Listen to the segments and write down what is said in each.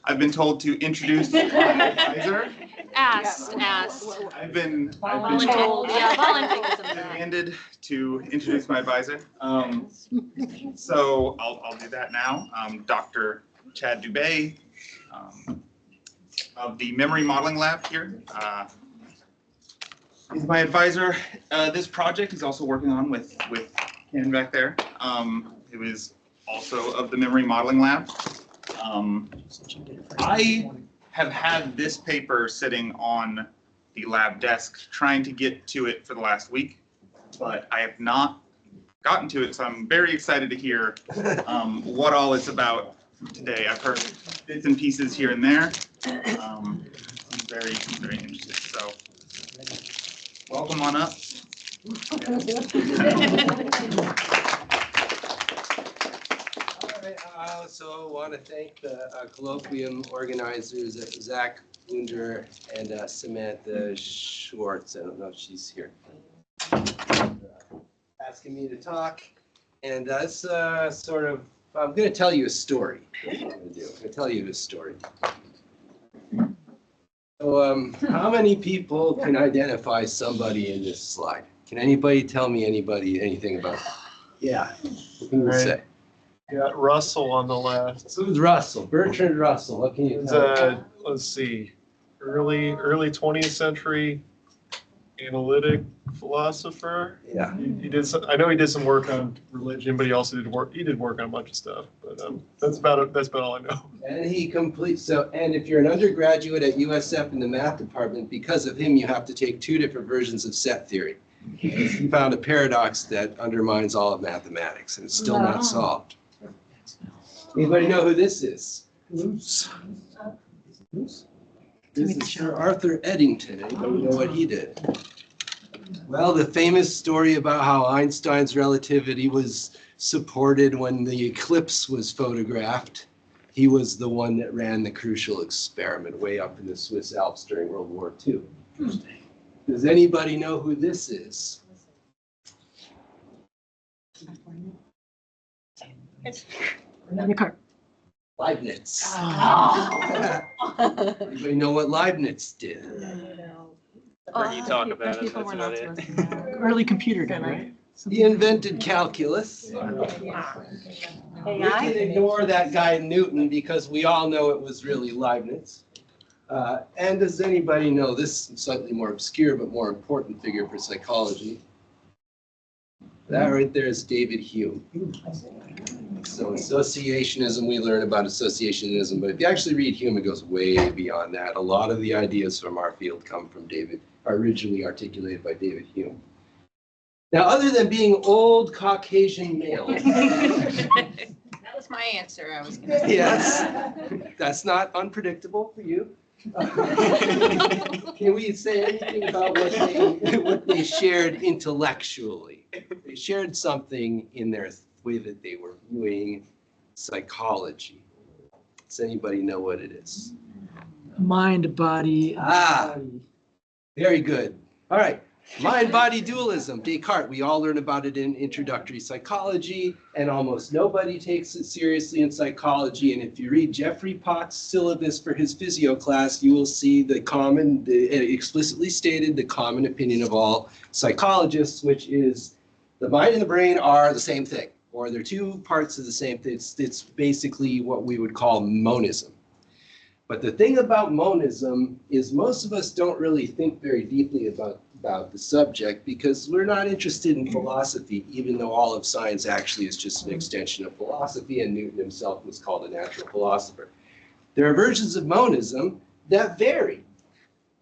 I've been told to introduce my advisor. Asked. I've been Volunteerism. demanded to introduce my advisor. So I'll do that now. Dr. Chad Dubé of the Memory Modeling Lab here. He's my advisor. This project he's also working on with Ken back there. It was also of the Memory Modeling Lab. I have had this paper sitting on the lab desk trying to get to it for the last week, but I have not gotten to it, so I'm very excited to hear what all it's about today. I've heard bits and pieces here and there. I'm very interested, so welcome on up. So I want to thank the Colloquium organizers, Zach Wunder and Samantha Schwartz. I don't know if she's here. Asking me to talk, and that's sort of, I'm going to tell you a story. That's what I'm going to do. I'm going to tell you a story. So how many people can identify somebody in this slide? Can anybody tell me anything about it? Yeah. What can you say? Got Russell on the left. So who's Russell? Bertrand Russell. What can you He's tell? let's see, early 20th century analytic philosopher. Yeah. He did some, I know he did some work on religion, but he also did work on a bunch of stuff. But that's about it. That's about all I know. And he completes, so, and if you're an undergraduate at USF in the math department, because of him, you have to take 2 different versions of set theory. He found a paradox that undermines all of mathematics, and it's still not solved. Anybody know who this is? This is Sir Arthur Eddington. Anybody know what he did? Well, the famous story about how Einstein's relativity was supported when the eclipse was photographed. He was the one that ran the crucial experiment way up in the Swiss Alps during World War II. Does anybody know who this is? Leibniz. Oh. Anybody know what Leibniz did? Heard you talk about it, that's about it. Early computer guy, right? He invented calculus. We can ignore that guy Newton because we all know it was really Leibniz. And does anybody know this slightly more obscure but more important figure for psychology? That right there is David Hume. So associationism, we learn about associationism, but if you actually read Hume, it goes way beyond that. A lot of the ideas from our field come from are originally articulated by David Hume. Now, other than being old Caucasian males. That was my answer. I was going to say. Yes, that's not unpredictable for you. Can we say anything about what they shared intellectually? They shared something in their way that they were viewing psychology. Does anybody know what it is? Mind, body. Very good. All right. Mind-body dualism, Descartes. We all learn about it in introductory psychology, and almost nobody takes it seriously in psychology. And if you read Jeffrey Potts' syllabus for his physio class, you will see explicitly stated the common opinion of all psychologists, which is the mind and the brain are the same thing, or they're 2 parts of the same thing. It's basically what we would call monism. But the thing about monism is most of us don't really think very deeply about the subject because we're not interested in philosophy, even though all of science actually is just an extension of philosophy, and Newton himself was called a natural philosopher. There are versions of monism that vary.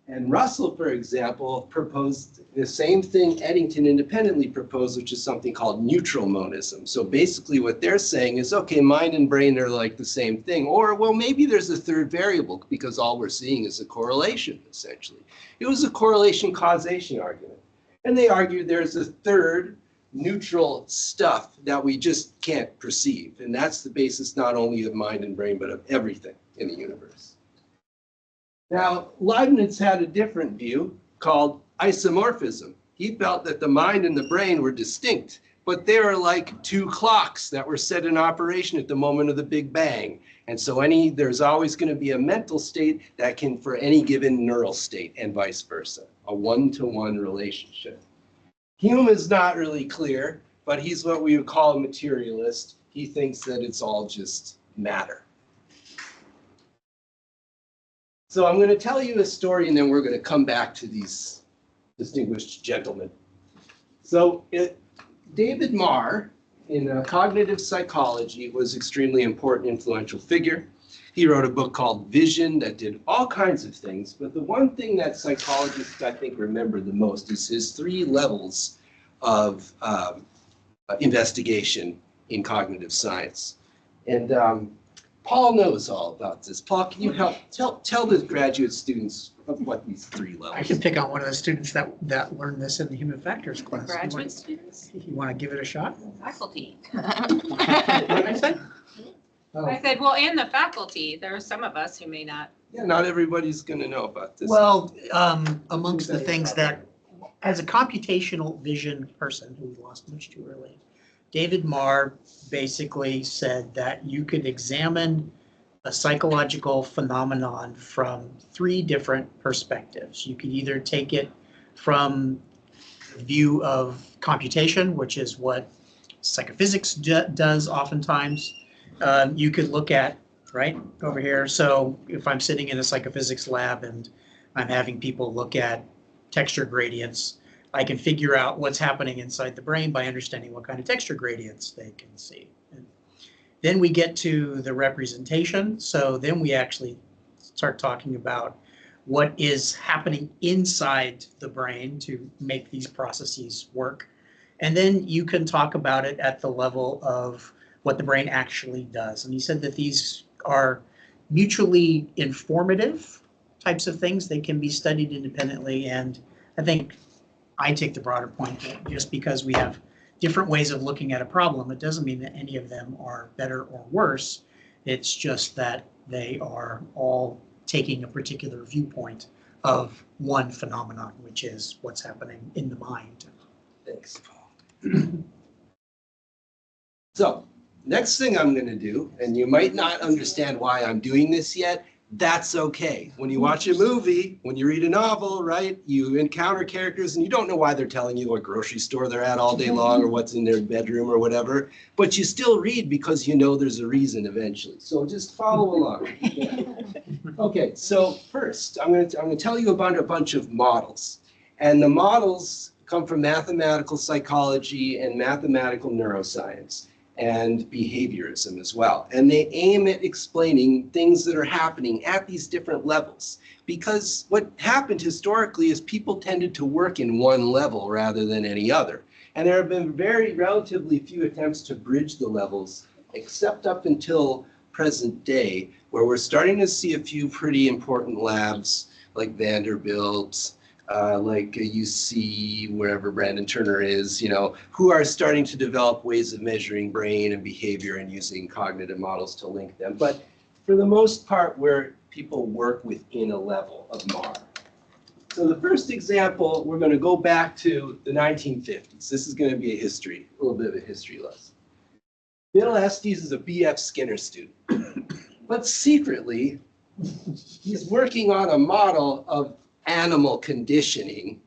And Russell, for example, proposed the same thing Eddington independently proposed, which is something called neutral monism. So basically what they're saying is, okay, mind and brain are like the same thing. Or, well, maybe there's a third variable because all we're seeing is a correlation, essentially. It was a correlation causation argument. And they argued there's a third neutral stuff that we just can't perceive. And that's the basis not only of mind and brain, but of everything in the universe. Now, Leibniz had a different view called isomorphism. He felt that the mind and the brain were distinct, but they are like two clocks that were set in operation at the moment of the Big Bang. And so there's always going to be a mental state that can for any given neural state and vice versa, a one-to-one relationship. Hume is not really clear, but he's what we would call a materialist. He thinks that it's all just matter. So I'm going to tell you a story, and then we're going to come back to these distinguished gentlemen. So David Marr, in cognitive psychology, was extremely important, influential figure. He wrote a book called Vision that did all kinds of things, but the one thing that psychologists, I think, remember the most is his 3 levels of investigation in cognitive science. And Paul knows all about this. Paul, can you help tell the graduate students what these 3 levels? I can pick on one of the students that learned this in the human factors class. Graduate students, You want to give it a shot? faculty. What did I say? Oh. I said, well, and the faculty, there are some of us who may not. Yeah, not everybody's going to know about this. Well, amongst the things that, as a computational vision person who lost much too early, David Marr basically said that you could examine a psychological phenomenon from 3 different perspectives. You could either take it from the view of computation, which is what psychophysics does oftentimes. You could look at, right, over here. So if I'm sitting in a psychophysics lab and I'm having people look at texture gradients, I can figure out what's happening inside the brain by understanding what kind of texture gradients they can see. And then we get to the representation. So then we actually start talking about what is happening inside the brain to make these processes work. And then you can talk about it at the level of what the brain actually does. And he said that these are mutually informative types of things. They can be studied independently. And I think I take the broader point that just because we have different ways of looking at a problem, it doesn't mean that any of them are better or worse. It's just that they are all taking a particular viewpoint of one phenomenon, which is what's happening in the mind. Thanks, Paul. So, next thing I'm going to do, and you might not understand why I'm doing this yet, that's okay. When you watch a movie, when you read a novel, right, you encounter characters and you don't know why they're telling you what grocery store they're at all day long or what's in their bedroom or whatever, but you still read because you know there's a reason eventually. So just follow along. Okay, so first, I'm going to tell you about a bunch of models. And the models come from mathematical psychology and mathematical neuroscience and behaviorism as well. And they aim at explaining things that are happening at these different levels. Because what happened historically is people tended to work in one level rather than any other. And there have been very relatively few attempts to bridge the levels, except up until present day, where we're starting to see a few pretty important labs like Vanderbilt, like UC, wherever Brandon Turner is, who are starting to develop ways of measuring brain and behavior and using cognitive models to link them. But for the most part, where people work within a level of Marr. So the first example, we're going to go back to the 1950s. This is going to be a little bit of a history lesson. Bill Estes is a B.F. Skinner student, but secretly, he's working on a model of animal conditioning.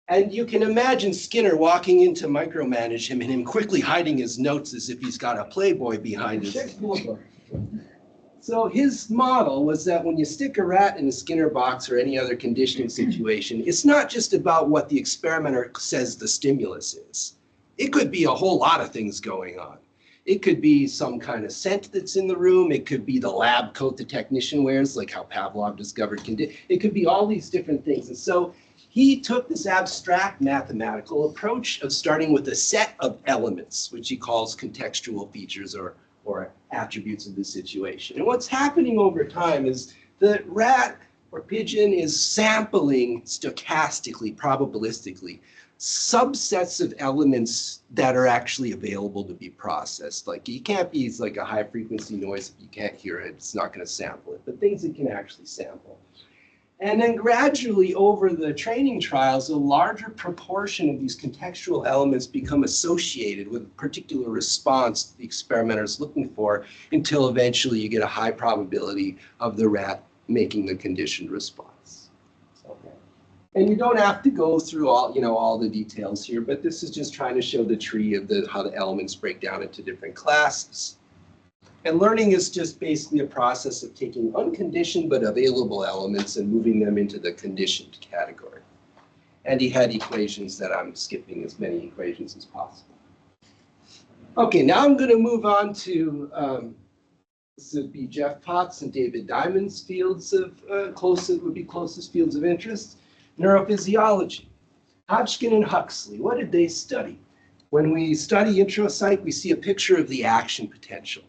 And you can imagine Skinner walking in to micromanage him and him quickly hiding his notes as if he's got a Playboy behind his. So his model was that when you stick a rat in a Skinner box or any other conditioning situation, it's not just about what the experimenter says the stimulus is. It could be a whole lot of things going on. It could be some kind of scent that's in the room. It could be the lab coat the technician wears, like how Pavlov discovered it could be all these different things. And so he took this abstract mathematical approach of starting with a set of elements, which he calls contextual features or attributes of the situation. And what's happening over time is the rat or pigeon is sampling stochastically, probabilistically, subsets of elements that are actually available to be processed. Like you can't be like a high frequency noise if you can't hear it, it's not going to sample it, but things it can actually sample. And then gradually over the training trials, a larger proportion of these contextual elements become associated with a particular response the experimenter is looking for, until eventually you get a high probability of the rat making the conditioned response. Okay. And you don't have to go through all the details here, but this is just trying to show the tree of how the elements break down into different classes. And learning is just basically a process of taking unconditioned but available elements and moving them into the conditioned category. And he had equations that I'm skipping as many equations as possible. Okay, now I'm going to move on to this would be Jeff Potts and David Diamond's fields of closest fields of interest. Neurophysiology. Hodgkin and Huxley, what did they study? When we study intropsych, we see a picture of the action potential.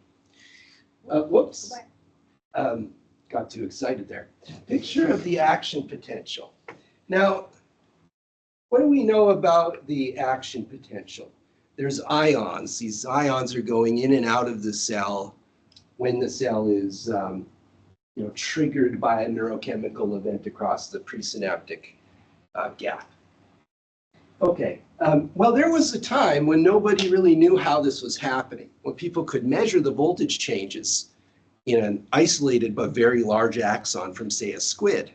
Whoops, got too excited there. Picture of the action potential. Now, what do we know about the action potential? There's ions. These ions are going in and out of the cell when the cell is triggered by a neurochemical event across the presynaptic gap. Okay, well, there was a time when nobody really knew how this was happening, when people could measure the voltage changes in an isolated but very large axon from, say, a squid.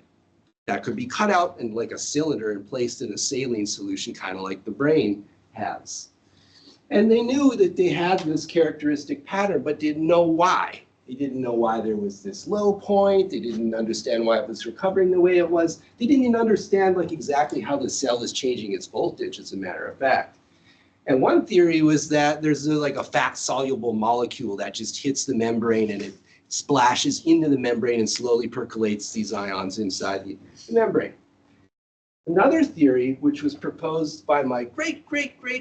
That could be cut out in like a cylinder and placed in a saline solution, kind of like the brain has. And they knew that they had this characteristic pattern, but didn't know why. They didn't know why there was this low point. They didn't understand why it was recovering the way it was. They didn't even understand exactly how the cell is changing its voltage, as a matter of fact. And one theory was that there's a fat soluble molecule that just hits the membrane and it splashes into the membrane and slowly percolates these ions inside the membrane. Another theory, which was proposed by my great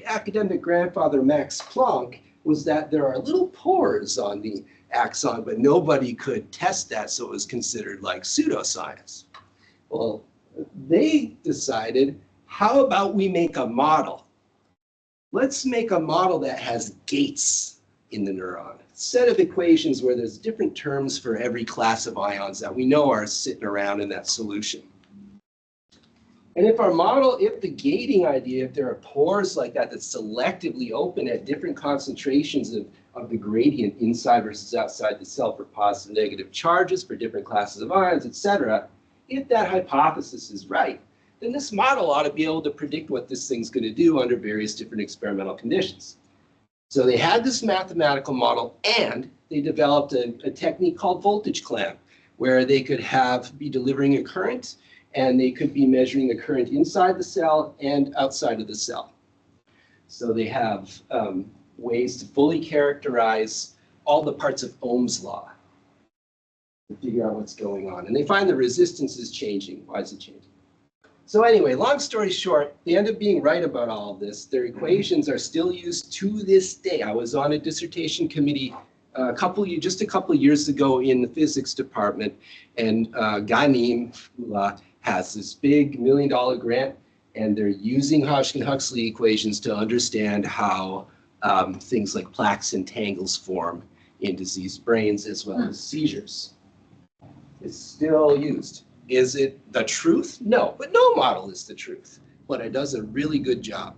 academic grandfather, Max Planck, was that there are little pores on the axon, but nobody could test that, so it was considered like pseudoscience. Well, they decided, how about we make a model? Let's make a model that has gates in the neuron. A set of equations where there's different terms for every class of ions that we know are sitting around in that solution. And if the gating idea, if there are pores like that that selectively open at different concentrations of the gradient inside versus outside the cell for positive and negative charges for different classes of ions, etc., if that hypothesis is right, then this model ought to be able to predict what this thing's going to do under various different experimental conditions. So they had this mathematical model, and they developed a technique called voltage clamp, where they could be delivering a current, and they could be measuring the current inside the cell and outside of the cell. So they have ways to fully characterize all the parts of Ohm's law to figure out what's going on. And they find the resistance is changing. Why is it changing? So anyway, long story short, they end up being right about all of this. Their equations are still used to this day. I was on a dissertation committee just a couple of years ago in the physics department, and Ganim has this big $1 million grant, and they're using Hodgkin-Huxley equations to understand how things like plaques and tangles form in diseased brains as well as seizures. It's still used. Is it the truth? No, but no model is the truth, but it does a really good job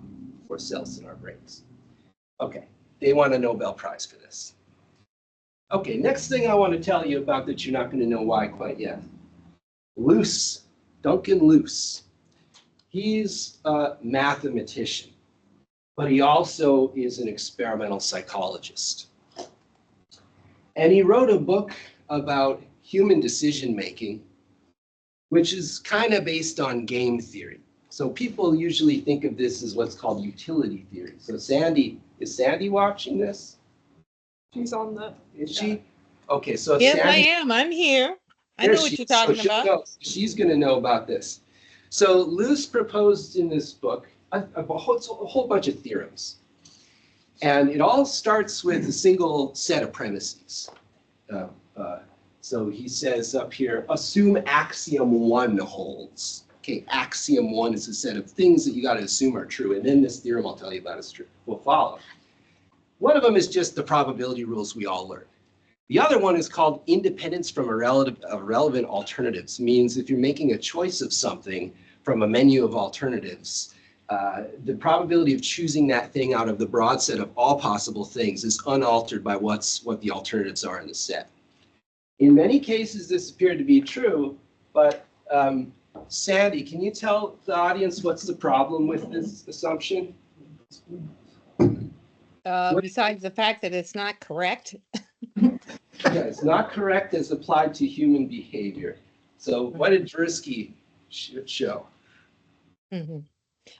for cells in our brains. Okay, they won a Nobel Prize for this. Okay, next thing I want to tell you about that you're not going to know why quite yet. Luce, Duncan Luce. He's a mathematician, but he also is an experimental psychologist. And he wrote a book about human decision making, which is kind of based on game theory. So people usually think of this as what's called utility theory. So is Sandy watching this? She's on the. Is she? Okay, so Yes, Sandy, I am. I'm here. I know what you're talking about. She's going to know about this. So Luce proposed in this book a whole bunch of theorems. And it all starts with a single set of premises. So he says up here, assume axiom 1 holds. Okay, axiom 1 is a set of things that you got to assume are true. And then this theorem I'll tell you about is true, will follow. One of them is just the probability rules we all learn. The other one is called independence from irrelevant alternatives. Means if you're making a choice of something from a menu of alternatives, the probability of choosing that thing out of the broad set of all possible things is unaltered by what the alternatives are in the set. In many cases, this appeared to be true, but Sandy, can you tell the audience what's the problem with this assumption? Besides the fact that it's not correct. Yeah, it's not correct as applied to human behavior. So what did Tversky show? Mhm.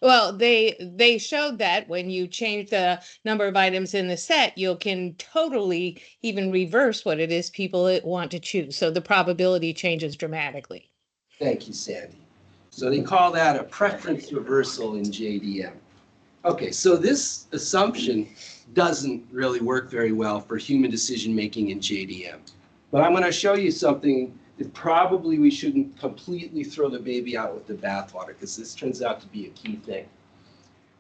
Well, they showed that when you change the number of items in the set, you can totally even reverse what it is people want to choose. So the probability changes dramatically. Thank you, Sandy. So they call that a preference reversal in JDM. Okay, so this assumption doesn't really work very well for human decision making in JDM. But I'm going to show you something that probably we shouldn't completely throw the baby out with the bathwater, because this turns out to be a key thing.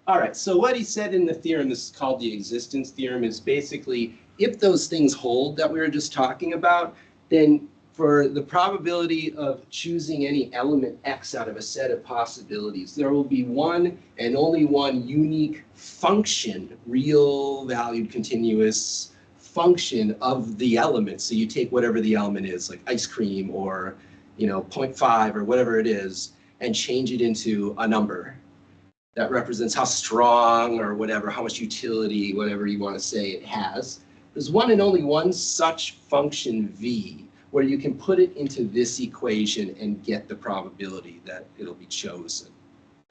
All right, so what he said in the theorem, this is called the existence theorem, is basically if those things hold that we were just talking about, then for the probability of choosing any element X out of a set of possibilities, there will be one and only one unique function, real valued continuous function of the element. So you take whatever the element is, like ice cream or 0.5 or whatever it is, and change it into a number that represents how strong or whatever, how much utility, whatever you want to say it has. There's one and only one such function V, where you can put it into this equation and get the probability that it'll be chosen.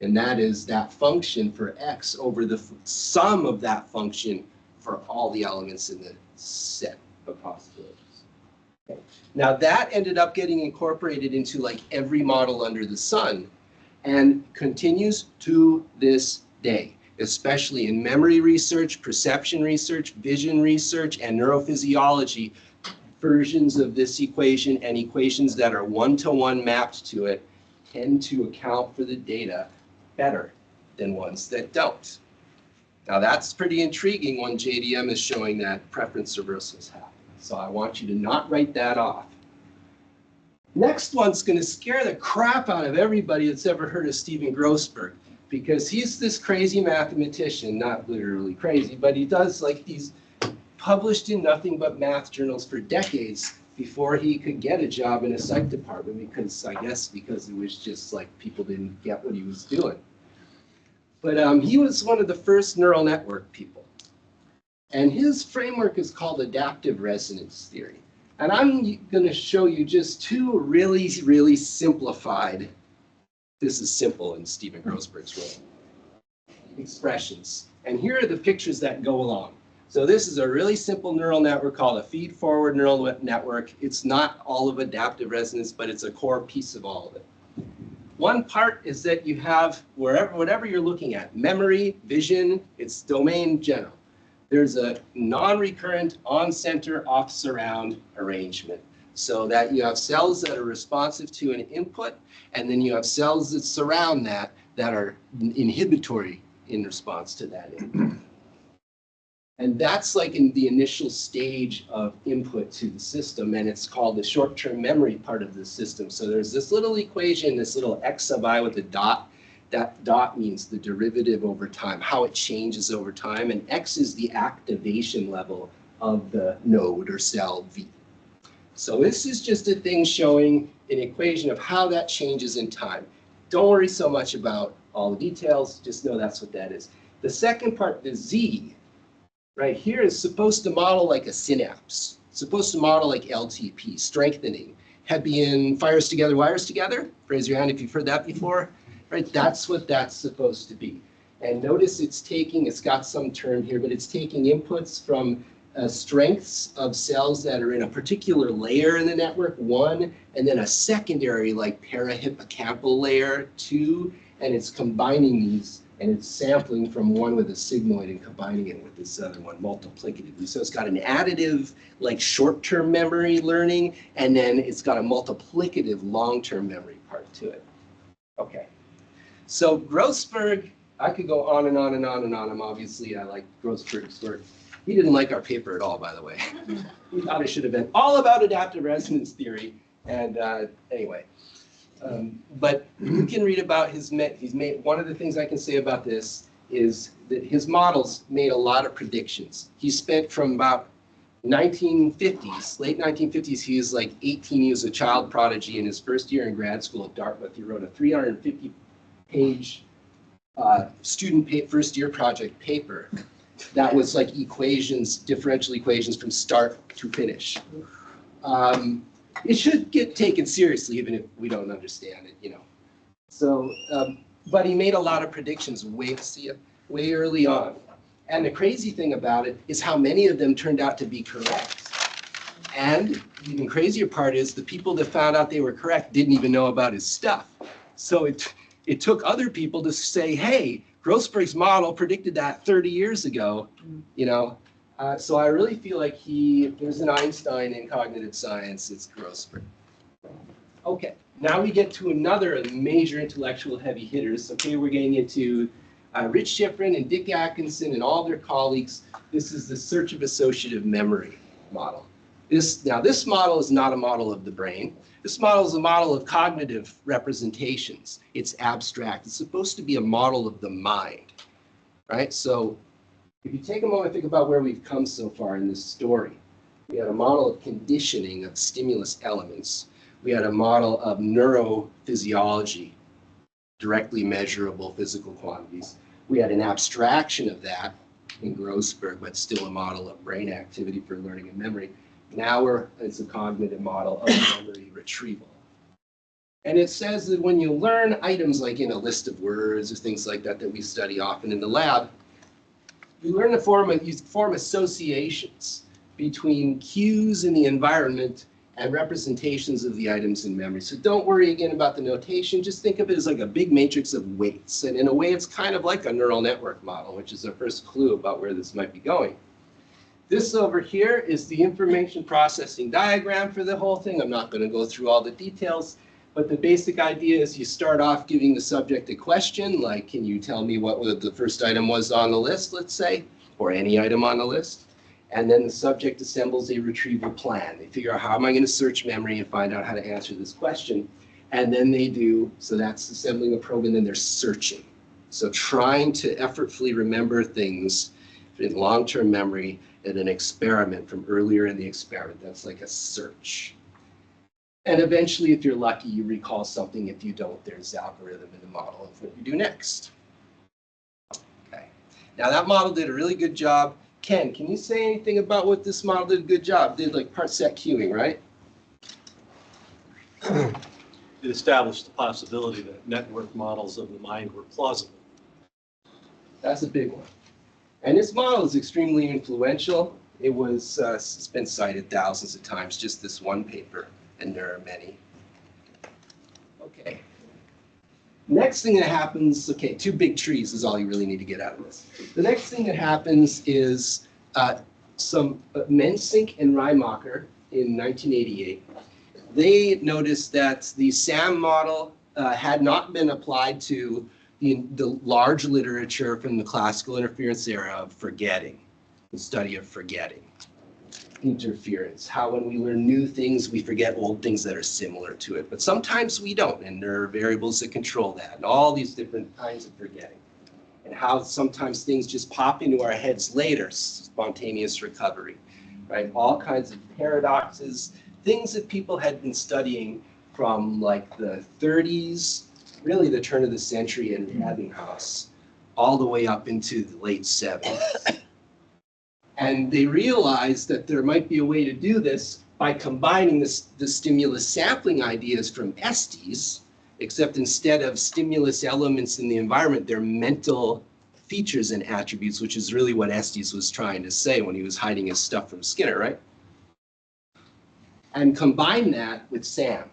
And that is that function for X over the sum of that function for all the elements in the set of possibilities. Okay. Now that ended up getting incorporated into like every model under the sun and continues to this day, especially in memory research, perception research, vision research, and neurophysiology. Versions of this equation and equations that are one-to-one mapped to it tend to account for the data better than ones that don't. Now that's pretty intriguing when JDM is showing that preference reversals happen. So I want you to not write that off. Next one's going to scare the crap out of everybody that's ever heard of Stephen Grossberg, because he's this crazy mathematician, not literally crazy, but he does like these published in nothing but math journals for decades before he could get a job in a psych department, because it was just like people didn't get what he was doing. But he was one of the first neural network people. And his framework is called adaptive resonance theory. And I'm going to show you just two really, really simplified, this is simple in Stephen Grossberg's way, expressions. And here are the pictures that go along. So this is a really simple neural network called a feed-forward neural network. It's not all of adaptive resonance, but it's a core piece of all of it. One part is that you have whatever you're looking at, memory, vision, it's domain general. There's a non-recurrent on-center, off-surround arrangement, so that you have cells that are responsive to an input, and then you have cells that surround that are inhibitory in response to that input. And that's like in the initial stage of input to the system, and it's called the short-term memory part of the system. So there's this little equation, this little x sub I with a dot. That dot means the derivative over time, how it changes over time, and x is the activation level of the node or cell V. So this is just a thing showing an equation of how that changes in time. Don't worry so much about all the details, just know that's what that is. The second part, the Z, right here, is supposed to model like a synapse, supposed to model like LTP, strengthening. Hebbian fires together, wires together. Raise your hand if you've heard that before. Right, that's what that's supposed to be. And notice it's got some term here, but it's taking inputs from strengths of cells that are in a particular layer in the network, 1, and then a secondary like parahippocampal layer, 2, and it's combining these, and it's sampling from one with a sigmoid and combining it with this other one multiplicatively. So it's got an additive, like short-term memory learning, and then it's got a multiplicative long-term memory part to it. Okay. So Grossberg, I could go on and on and on and on. I like Grossberg's work. He didn't like our paper at all, by the way. He thought it should have been all about adaptive resonance theory. And anyway, but you can read about he's made, one of the things I can say about this is that his models made a lot of predictions. He spent from about 1950s, late 1950s, he was like 18, he was a child prodigy. In his first year in grad school at Dartmouth, he wrote a 350-page first year project paper that was like equations, differential equations from start to finish. It should get taken seriously, even if we don't understand it, you know. So, but he made a lot of predictions way early on. And the crazy thing about it is how many of them turned out to be correct. And the even crazier part is the people that found out they were correct didn't even know about his stuff. So it took other people to say, hey, Grossberg's model predicted that 30 years ago, you know. So I really feel like if there's an Einstein in cognitive science, it's Grossberg. Okay, now we get to another major intellectual heavy hitters. Okay, we're getting into Rich Schifrin and Dick Atkinson and all their colleagues. This is the search of associative memory model. This model is not a model of the brain. This model is a model of cognitive representations. It's abstract. It's supposed to be a model of the mind, right? So if you take a moment and think about where we've come so far in this story, we had a model of conditioning of stimulus elements. We had a model of neurophysiology, directly measurable physical quantities. We had an abstraction of that in Grossberg, but still a model of brain activity for learning and memory. Now it's a cognitive model of memory retrieval. And it says that when you learn items like in a list of words or things like that we study often in the lab, you learn to form associations between cues in the environment and representations of the items in memory. So don't worry again about the notation, just think of it as like a big matrix of weights. And in a way, it's kind of like a neural network model, which is the first clue about where this might be going. This over here is the information processing diagram for the whole thing. I'm not going to go through all the details, but the basic idea is you start off giving the subject a question, like, can you tell me what the first item was on the list, let's say, or any item on the list? And then the subject assembles a retrieval plan. They figure out how am I going to search memory and find out how to answer this question. And then they do, so that's assembling a probe, and then they're searching. So trying to effortfully remember things in long-term memory in an experiment from earlier in the experiment. That's like a search. And eventually, if you're lucky, you recall something. If you don't, there's the algorithm in the model of what you do next. Okay. Now that model did a really good job. Ken, can you say anything about what this model did a good job? Did like part set queuing, right? It established the possibility that network models of the mind were plausible. That's a big one. And this model is extremely influential. It's been cited thousands of times, just this one paper, and there are many. Okay. Next thing that happens, okay, two big trees is all you really need to get out of this. The next thing that happens is Mensink and Reimacher in 1988. They noticed that the SAM model had not been applied to the large literature from the classical interference era of forgetting, the study of forgetting, interference, how when we learn new things, we forget old things that are similar to it. But sometimes we don't, and there are variables that control that, and all these different kinds of forgetting. And how sometimes things just pop into our heads later, spontaneous recovery, right? All kinds of paradoxes, things that people had been studying from like the 30s, really the turn of the century in Ebbinghaus, all the way up into the late 70s. And they realized that there might be a way to do this by combining the stimulus sampling ideas from Estes, except instead of stimulus elements in the environment, they're mental features and attributes, which is really what Estes was trying to say when he was hiding his stuff from Skinner, right? And combine that with SAM.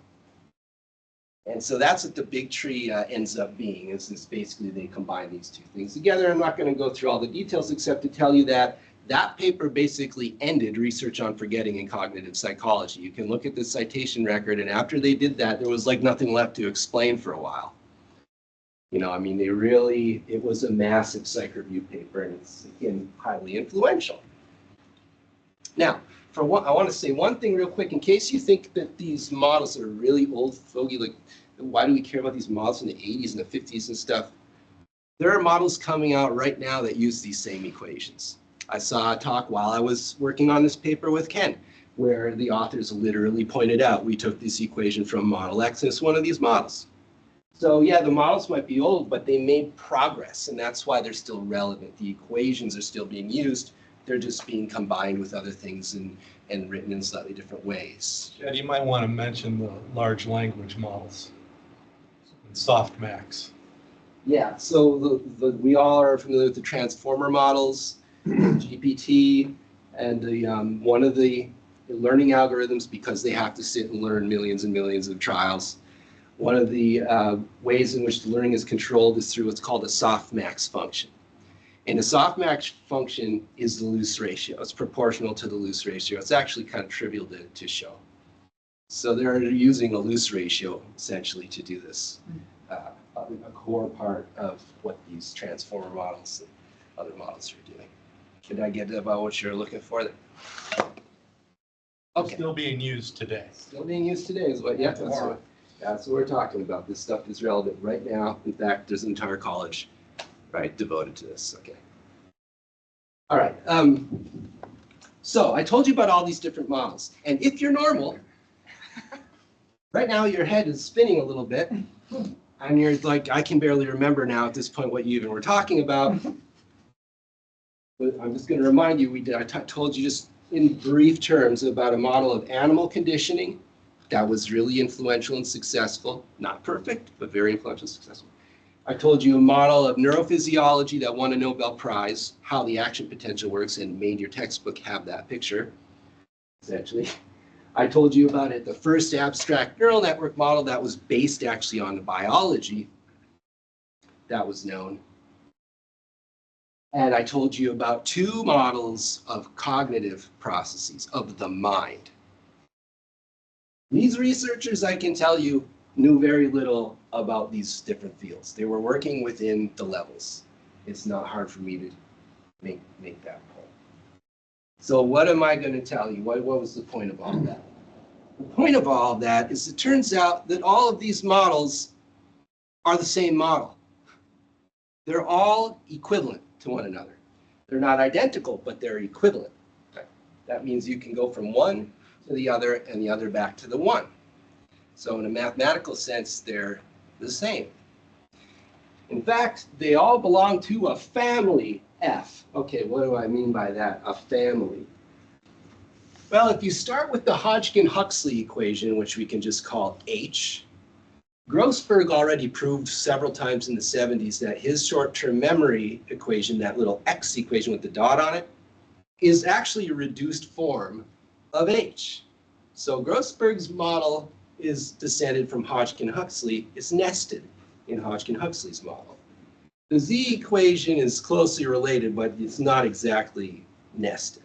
And so that's what the big tree ends up being, is basically they combine these two things together. I'm not going to go through all the details except to tell you that that paper basically ended research on forgetting in cognitive psychology. You can look at the citation record, and after they did that, there was like nothing left to explain for a while. You know, I mean, it was a massive psych review paper, and it's, again, highly influential. Now, for one, I want to say one thing real quick, in case you think that these models are really old fogey, like why do we care about these models in the 80s and the 50s and stuff? There are models coming out right now that use these same equations. I saw a talk while I was working on this paper with Ken, where the authors literally pointed out, we took this equation from model X and it's one of these models. So yeah, the models might be old, but they made progress, and that's why they're still relevant. The equations are still being used. They're just being combined with other things and written in slightly different ways. Chad, you might want to mention the large language models and softmax. Yeah, so we all are familiar with the transformer models, GPT, and the one of the learning algorithms, because they have to sit and learn millions and millions of trials. One of the ways in which the learning is controlled is through what's called a softmax function. And a softmax function is the loose ratio. It's proportional to the loose ratio. It's actually kind of trivial to show. So they're using a loose ratio essentially to do this, a core part of what these transformer models and other models are doing. Did I get about what you're looking for there? Okay. Still being used today. Still being used today is what, yeah, that's what we're talking about. This stuff is relevant right now. In fact, there's an entire college, right, devoted to this. Okay. All right. So I told you about all these different models. And if you're normal, right now your head is spinning a little bit. And you're like, I can barely remember now at this point what you even were talking about. But I'm just going to remind you, I told you just in brief terms about a model of animal conditioning that was really influential and successful. Not perfect, but very influential and successful. I told you a model of neurophysiology that won a Nobel Prize, how the action potential works, and made your textbook have that picture, essentially. I told you about it, the first abstract neural network model that was based actually on the biology that was known. And I told you about two models of cognitive processes of the mind. These researchers, I can tell you, knew very little about these different fields. They were working within the levels. It's not hard for me to make that point. So what am I going to tell you? What was the point of all of that? The point of all of that is it turns out that all of these models are the same model. They're all equivalent to one another. They're not identical, but they're equivalent. That means you can go from one to the other and the other back to the one. So in a mathematical sense, they're the same. In fact, they all belong to a family F. Okay, what do I mean by that? A family. Well, if you start with the Hodgkin-Huxley equation, which we can just call H, Grossberg already proved several times in the 70s that his short-term memory equation, that little X equation with the dot on it, is actually a reduced form of H. So Grossberg's model is descended from Hodgkin-Huxley. It's nested in Hodgkin-Huxley's model. The Z equation is closely related, but it's not exactly nested.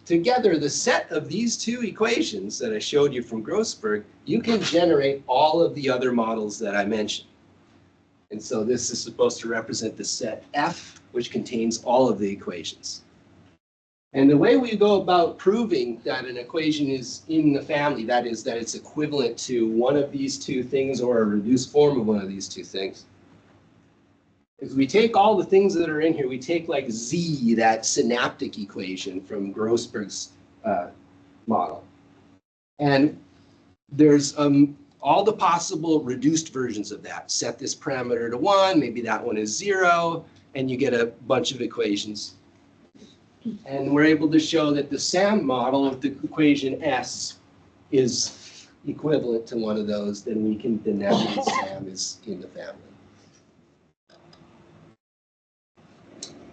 Together, the set of these two equations that I showed you from Grossberg, you can generate all of the other models that I mentioned. And so this is supposed to represent the set F, which contains all of the equations. And the way we go about proving that an equation is in the family, that is, that it's equivalent to one of these two things or a reduced form of one of these two things, is we take all the things that are in here. We take like Z, that synaptic equation from Grossberg's model. And there's all the possible reduced versions of that. Set this parameter to 1, maybe that one is 0, and you get a bunch of equations. And we're able to show that the SAM model of the equation S is equivalent to one of those. Then that means SAM is in the family.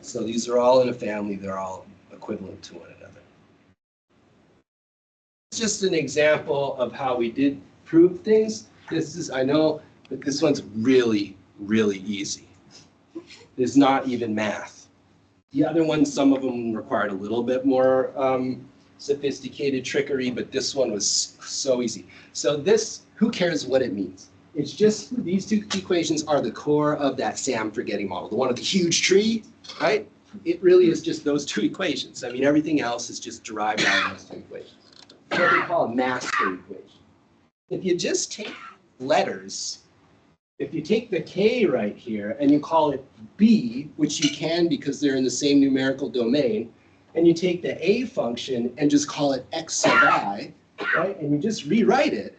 So these are all in a family. They're all equivalent to one another. It's just an example of how we did prove things. This is, I know, but this one's really, really easy. There's not even math. The other ones, some of them required a little bit more sophisticated trickery, but this one was so easy. So this, who cares what it means? It's just these two equations are the core of that SAM forgetting model, the one with the huge tree, right? it really is just those two equations. I mean, everything else is just derived out of those two equations. What we call a master equation. If you just take letters, if you take the k right here and you call it b, which you can because they're in the same numerical domain, and you take the a function and just call it x sub I, right? And you just rewrite it,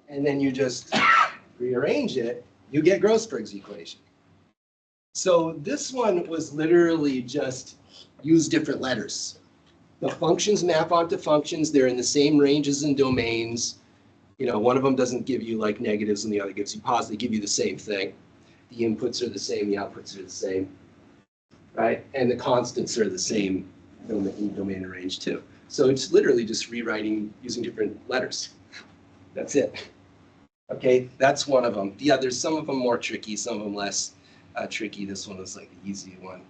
and then you just rearrange it, you get Grossberg's equation. So this one was literally just use different letters. The functions map onto functions. They're in the same ranges and domains. You know, one of them doesn't give you like negatives and the other gives you positives. They give you the same thing. The inputs are the same, the outputs are the same, right? And the constants are the same domain and range too. So it's literally just rewriting using different letters. That's it. Okay, that's one of them. The others, some of them more tricky, some of them less tricky. This one was like the easy one.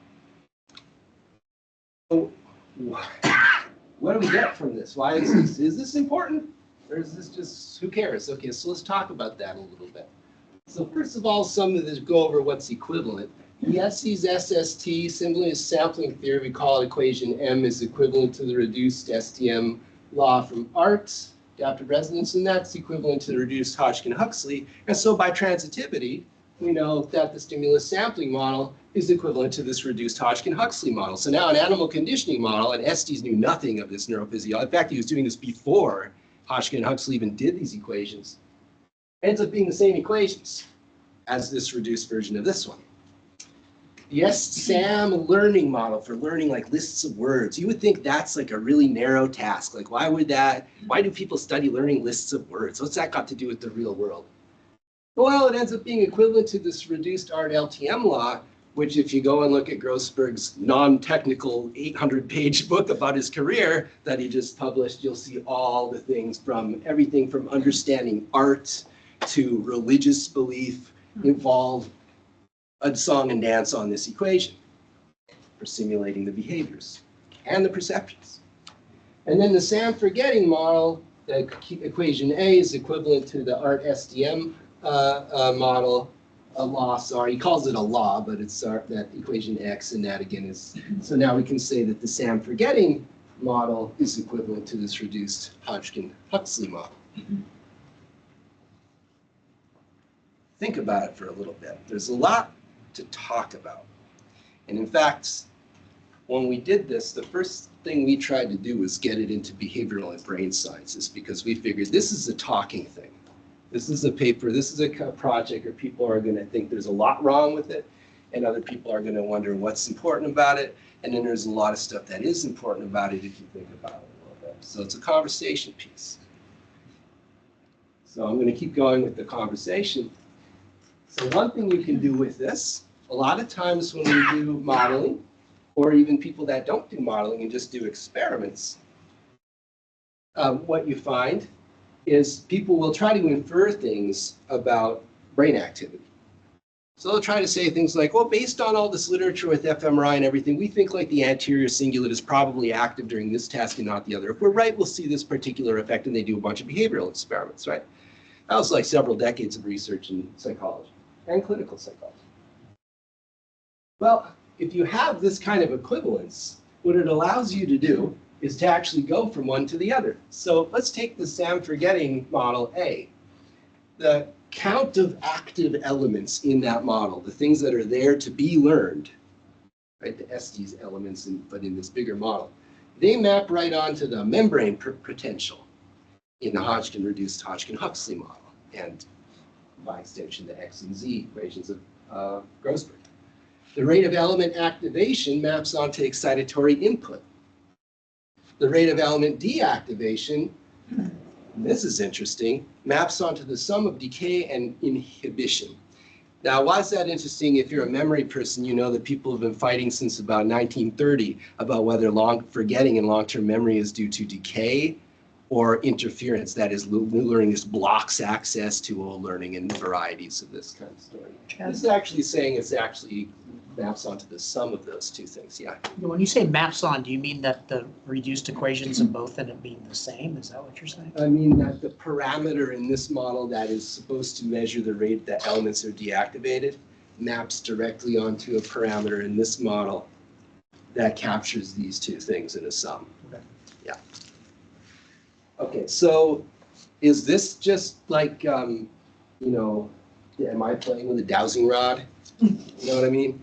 So, what do we get from this? Why is this? Is this important? Or is this just, who cares? Okay, so let's talk about that a little bit. So first of all, some of this, go over what's equivalent. Yesie's SST, simply as sampling theory, we call it equation M is equivalent to the reduced STM law from Art, adaptive resonance, and that's equivalent to the reduced Hodgkin-Huxley. And so by transitivity, we know that the stimulus sampling model is equivalent to this reduced Hodgkin-Huxley model. So now an animal conditioning model, and Estes knew nothing of this neurophysiology. In fact, he was doing this before Hodgkin-Huxley even did these equations. Ends up being the same equations as this reduced version of this one. The SAM learning model for learning like lists of words. You would think that's like a really narrow task. Like why do people study learning lists of words? What's that got to do with the real world? Well, it ends up being equivalent to this reduced Art LTM law, which if you go and look at Grossberg's non-technical 800-page book about his career that he just published, you'll see all the things from everything from understanding art to religious belief involve a song and dance on this equation for simulating the behaviors and the perceptions. And then the SAM forgetting model, the equation A is equivalent to the Art STM model, a law, sorry, he calls it a law, but it's that equation X, and that again is, so now we can say that the SAM forgetting model is equivalent to this reduced Hodgkin-Huxley model. Think about it for a little bit. There's a lot to talk about. And in fact, when we did this, the first thing we tried to do was get it into behavioral and brain sciences because we figured this is a talking thing. This is a paper, this is a project where people are going to think there's a lot wrong with it, and other people are going to wonder what's important about it, and then there's a lot of stuff that is important about it if you think about it a little bit. So it's a conversation piece. So I'm going to keep going with the conversation. So one thing you can do with this, a lot of times when we do modeling, or even people that don't do modeling and just do experiments, what you find is people will try to infer things about brain activity. So they'll try to say things like, well, based on all this literature with fMRI and everything, we think like the anterior cingulate is probably active during this task and not the other. If we're right, we'll see this particular effect, and they do a bunch of behavioral experiments, right? That was like several decades of research in psychology and clinical psychology. Well, if you have this kind of equivalence, what it allows you to do is to actually go from one to the other. So let's take the SAM forgetting model A. The count of active elements in that model, the things that are there to be learned, right, the Estes elements, but in this bigger model, they map right onto the membrane potential in the Hodgkin-reduced Hodgkin-Huxley model, and by extension, the X and Z equations of Grossberg. The rate of element activation maps onto excitatory input. The rate of element deactivation, and this is interesting, maps onto the sum of decay and inhibition. Now, why is that interesting? If you're a memory person, you know that people have been fighting since about 1930 about whether forgetting and long-term memory is due to decay or interference, that is, new learning just blocks access to old learning and varieties of this kind of story. This is actually saying it's actually maps onto the sum of those two things, yeah. When you say maps on, do you mean that the reduced equations of both end up being the same? Is that what you're saying? I mean that the parameter in this model that is supposed to measure the rate that elements are deactivated maps directly onto a parameter in this model that captures these two things in a sum. Okay. Yeah. Okay, so is this just like, you know, am I playing with a dowsing rod? You know what I mean?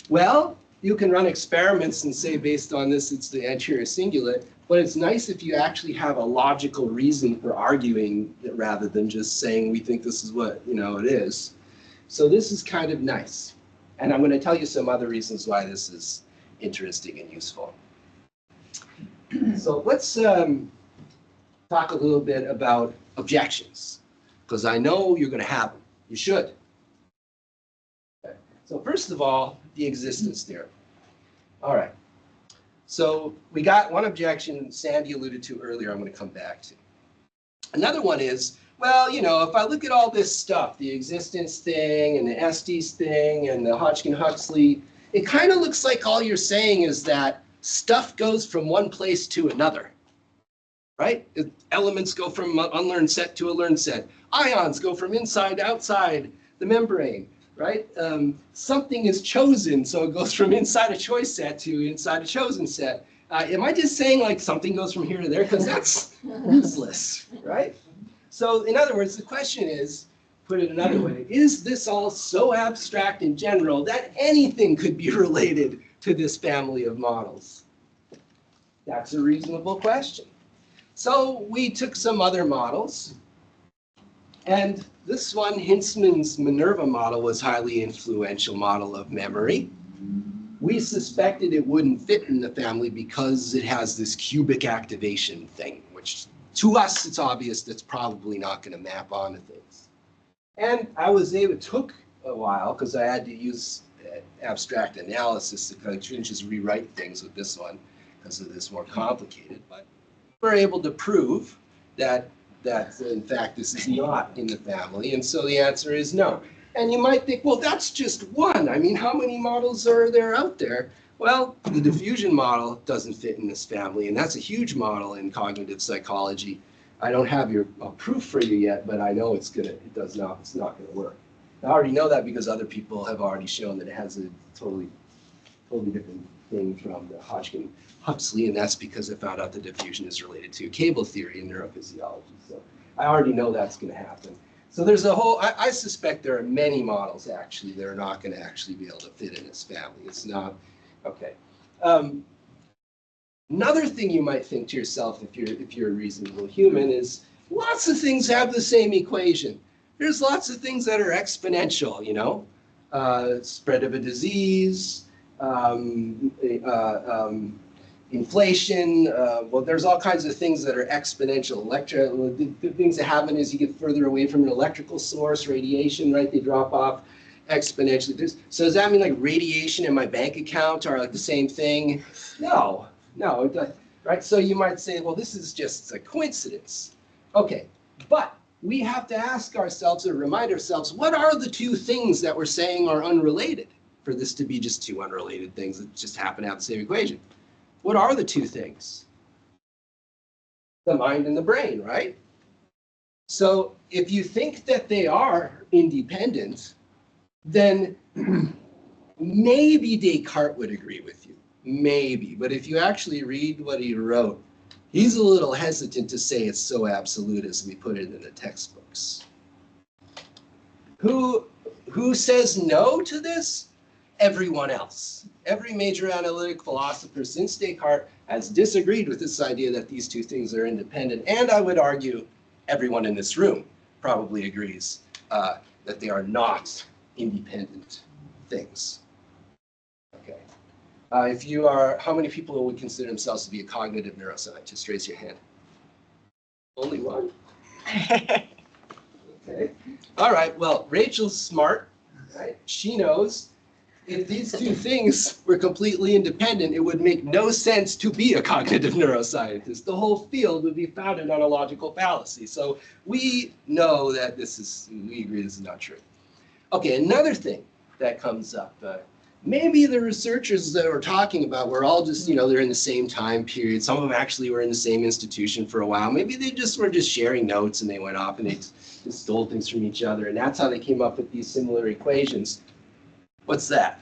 Well, you can run experiments and say based on this it's the anterior cingulate, but it's nice if you actually have a logical reason for arguing it rather than just saying we think this is what, you know, it is. So this is kind of nice. And I'm going to tell you some other reasons why this is interesting and useful. So let's talk a little bit about objections, because I know you're going to have them. You should. Okay. So first of all, the existence theorem. All right. So we got one objection Sandy alluded to earlier I'm going to come back to. Another one is, well, you know, if I look at all this stuff, the existence thing and the Estes thing and the Hodgkin-Huxley, it kind of looks like all you're saying is that stuff goes from one place to another, right? Elements go from an unlearned set to a learned set. Ions go from inside to outside the membrane, right? Something is chosen, so it goes from inside a choice set to inside a chosen set. Am I just saying like something goes from here to there? Because that's useless, right? So in other words, the question is, put it another way, is this all so abstract in general that anything could be related to this family of models? That's a reasonable question. So we took some other models, and this one, Hintzman's Minerva model, was highly influential model of memory. We suspected it wouldn't fit in the family because it has this cubic activation thing, which to us, it's obvious that's probably not going to map onto things. And I was able, it took a while because I had to use abstract analysis to kind of just rewrite things with this one because of this more complicated. But we're able to prove that in fact this is not in the family. And so the answer is no. And you might think, well, that's just one. I mean, how many models are there out there? Well, the diffusion model doesn't fit in this family, and that's a huge model in cognitive psychology. I don't have your proof for you yet, but I know it's not gonna work. I already know that because other people have already shown that it has a totally different thing from the Hodgkin-Huxley, and that's because I found out the diffusion is related to cable theory in neurophysiology. So I already know that's gonna happen. So there's a whole, I suspect there are many models actually that are not gonna actually be able to fit in this family. It's not. Okay. Another thing you might think to yourself if you're a reasonable human is lots of things have the same equation. There's lots of things that are exponential, you know, spread of a disease, inflation. Well, there's all kinds of things that are exponential. The things that happen is you get further away from an electrical source, radiation, right? They drop off exponentially. So does that mean like radiation and my bank account are like the same thing? No, it doesn't, right? So you might say, well, this is just a coincidence. Okay, but we have to ask ourselves or remind ourselves, what are the two things that we're saying are unrelated for this to be just two unrelated things that just happen to have the same equation? What are the two things? The mind and the brain, right? So if you think that they are independent, then maybe Descartes would agree with you, maybe. But if you actually read what he wrote, he's a little hesitant to say it's so absolute as we put it in the textbooks. Who says no to this? Everyone else. Every major analytic philosopher since Descartes has disagreed with this idea that these two things are independent. And I would argue everyone in this room probably agrees that they are not independent things. Okay. If you are, how many people would consider themselves to be a cognitive neuroscientist? Raise your hand. Only one? Okay. All right, well, Rachel's smart, right? She knows if these two things were completely independent, it would make no sense to be a cognitive neuroscientist. The whole field would be founded on a logical fallacy. So we know that we agree this is not true. Okay, another thing that comes up, maybe the researchers that we're talking about were all just, they're in the same time period. Some of them actually were in the same institution for a while. Maybe they just were just sharing notes and they went off and they just stole things from each other. And that's how they came up with these similar equations. What's that?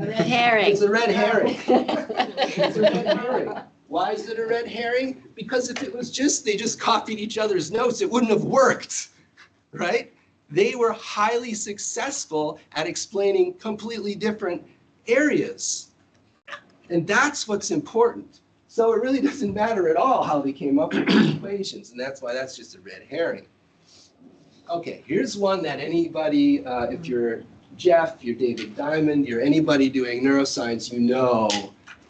Red herring. It's a red herring. It's a red herring. Why is it a red herring? Because if it was just, they just copied each other's notes, it wouldn't have worked, right? They were highly successful at explaining completely different areas. And that's what's important. So it really doesn't matter at all how they came up with these equations, and that's why that's just a red herring. Okay, here's one that anybody, if you're Jeff, you're David Diamond, you're anybody doing neuroscience, you know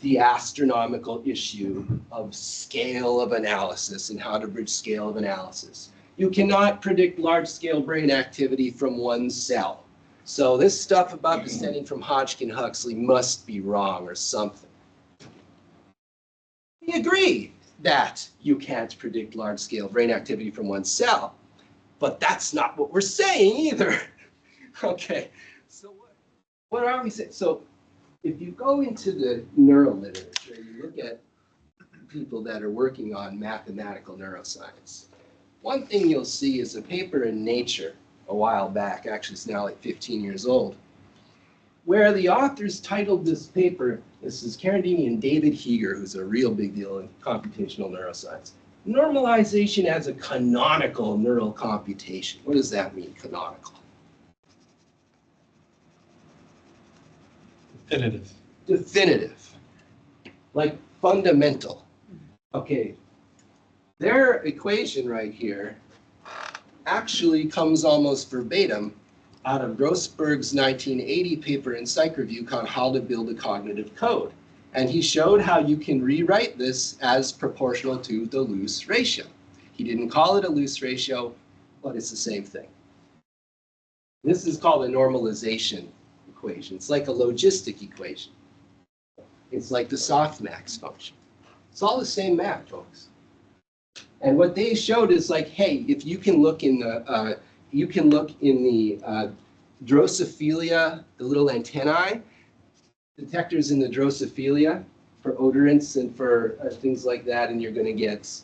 the astronomical issue of scale of analysis and how to bridge scale of analysis. You cannot predict large-scale brain activity from one cell. So this stuff about descending from Hodgkin-Huxley must be wrong or something. We agree that you can't predict large-scale brain activity from one cell, but that's not what we're saying either. Okay, so what are we saying? So if you go into the neural literature, you look at people that are working on mathematical neuroscience, one thing you'll see is a paper in Nature a while back, actually it's now like 15 years old, where the authors titled this paper, this is Carandini and David Heeger, who's a real big deal in computational neuroscience, normalization as a canonical neural computation. What does that mean, canonical? Definitive. Definitive, like fundamental. Okay, their equation right here actually comes almost verbatim out of Grossberg's 1980 paper in Psych Review called How to Build a Cognitive Code. And he showed how you can rewrite this as proportional to the loose ratio. He didn't call it a loose ratio, but it's the same thing. This is called a normalization equation. It's like a logistic equation. It's like the softmax function. It's all the same math, folks. And what they showed is like, hey, if you can look in the Drosophila, the little antennae, detectors in the Drosophila for odorants and for things like that, and you're going to get,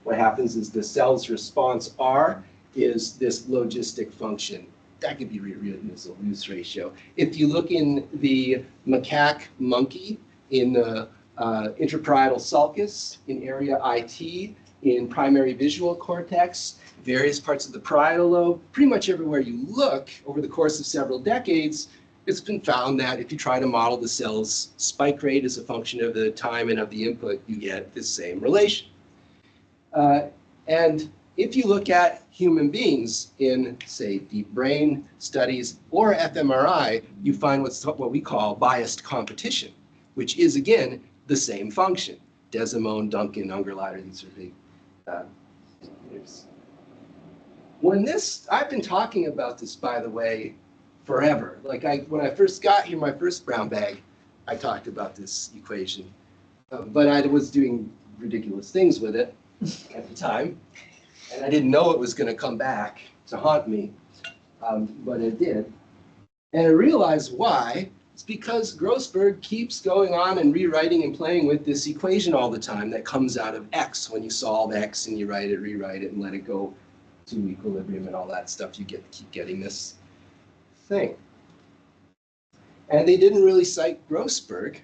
what happens is the cell's response R is this logistic function. That could be rewritten as a loose ratio. If you look in the macaque monkey, in the intraparietal sulcus, in area IT, in primary visual cortex, various parts of the parietal lobe, pretty much everywhere you look over the course of several decades, it's been found that if you try to model the cell's spike rate as a function of the time and of the input, you get the same relation. And if you look at human beings in, say, deep brain studies or fMRI, you find what we call biased competition, which is, again, the same function. Desimone, Duncan, Ungerleider, these are big indicators. I've been talking about this, by the way, forever. Like when I first got here, my first brown bag, I talked about this equation, but I was doing ridiculous things with it at the time, and I didn't know it was going to come back to haunt me, but it did. And I realized why. It's because Grossberg keeps going on and rewriting and playing with this equation all the time that comes out of X. When you solve X and you write it, rewrite it, and let it go to equilibrium and all that stuff, you keep getting this thing. And they didn't really cite Grossberg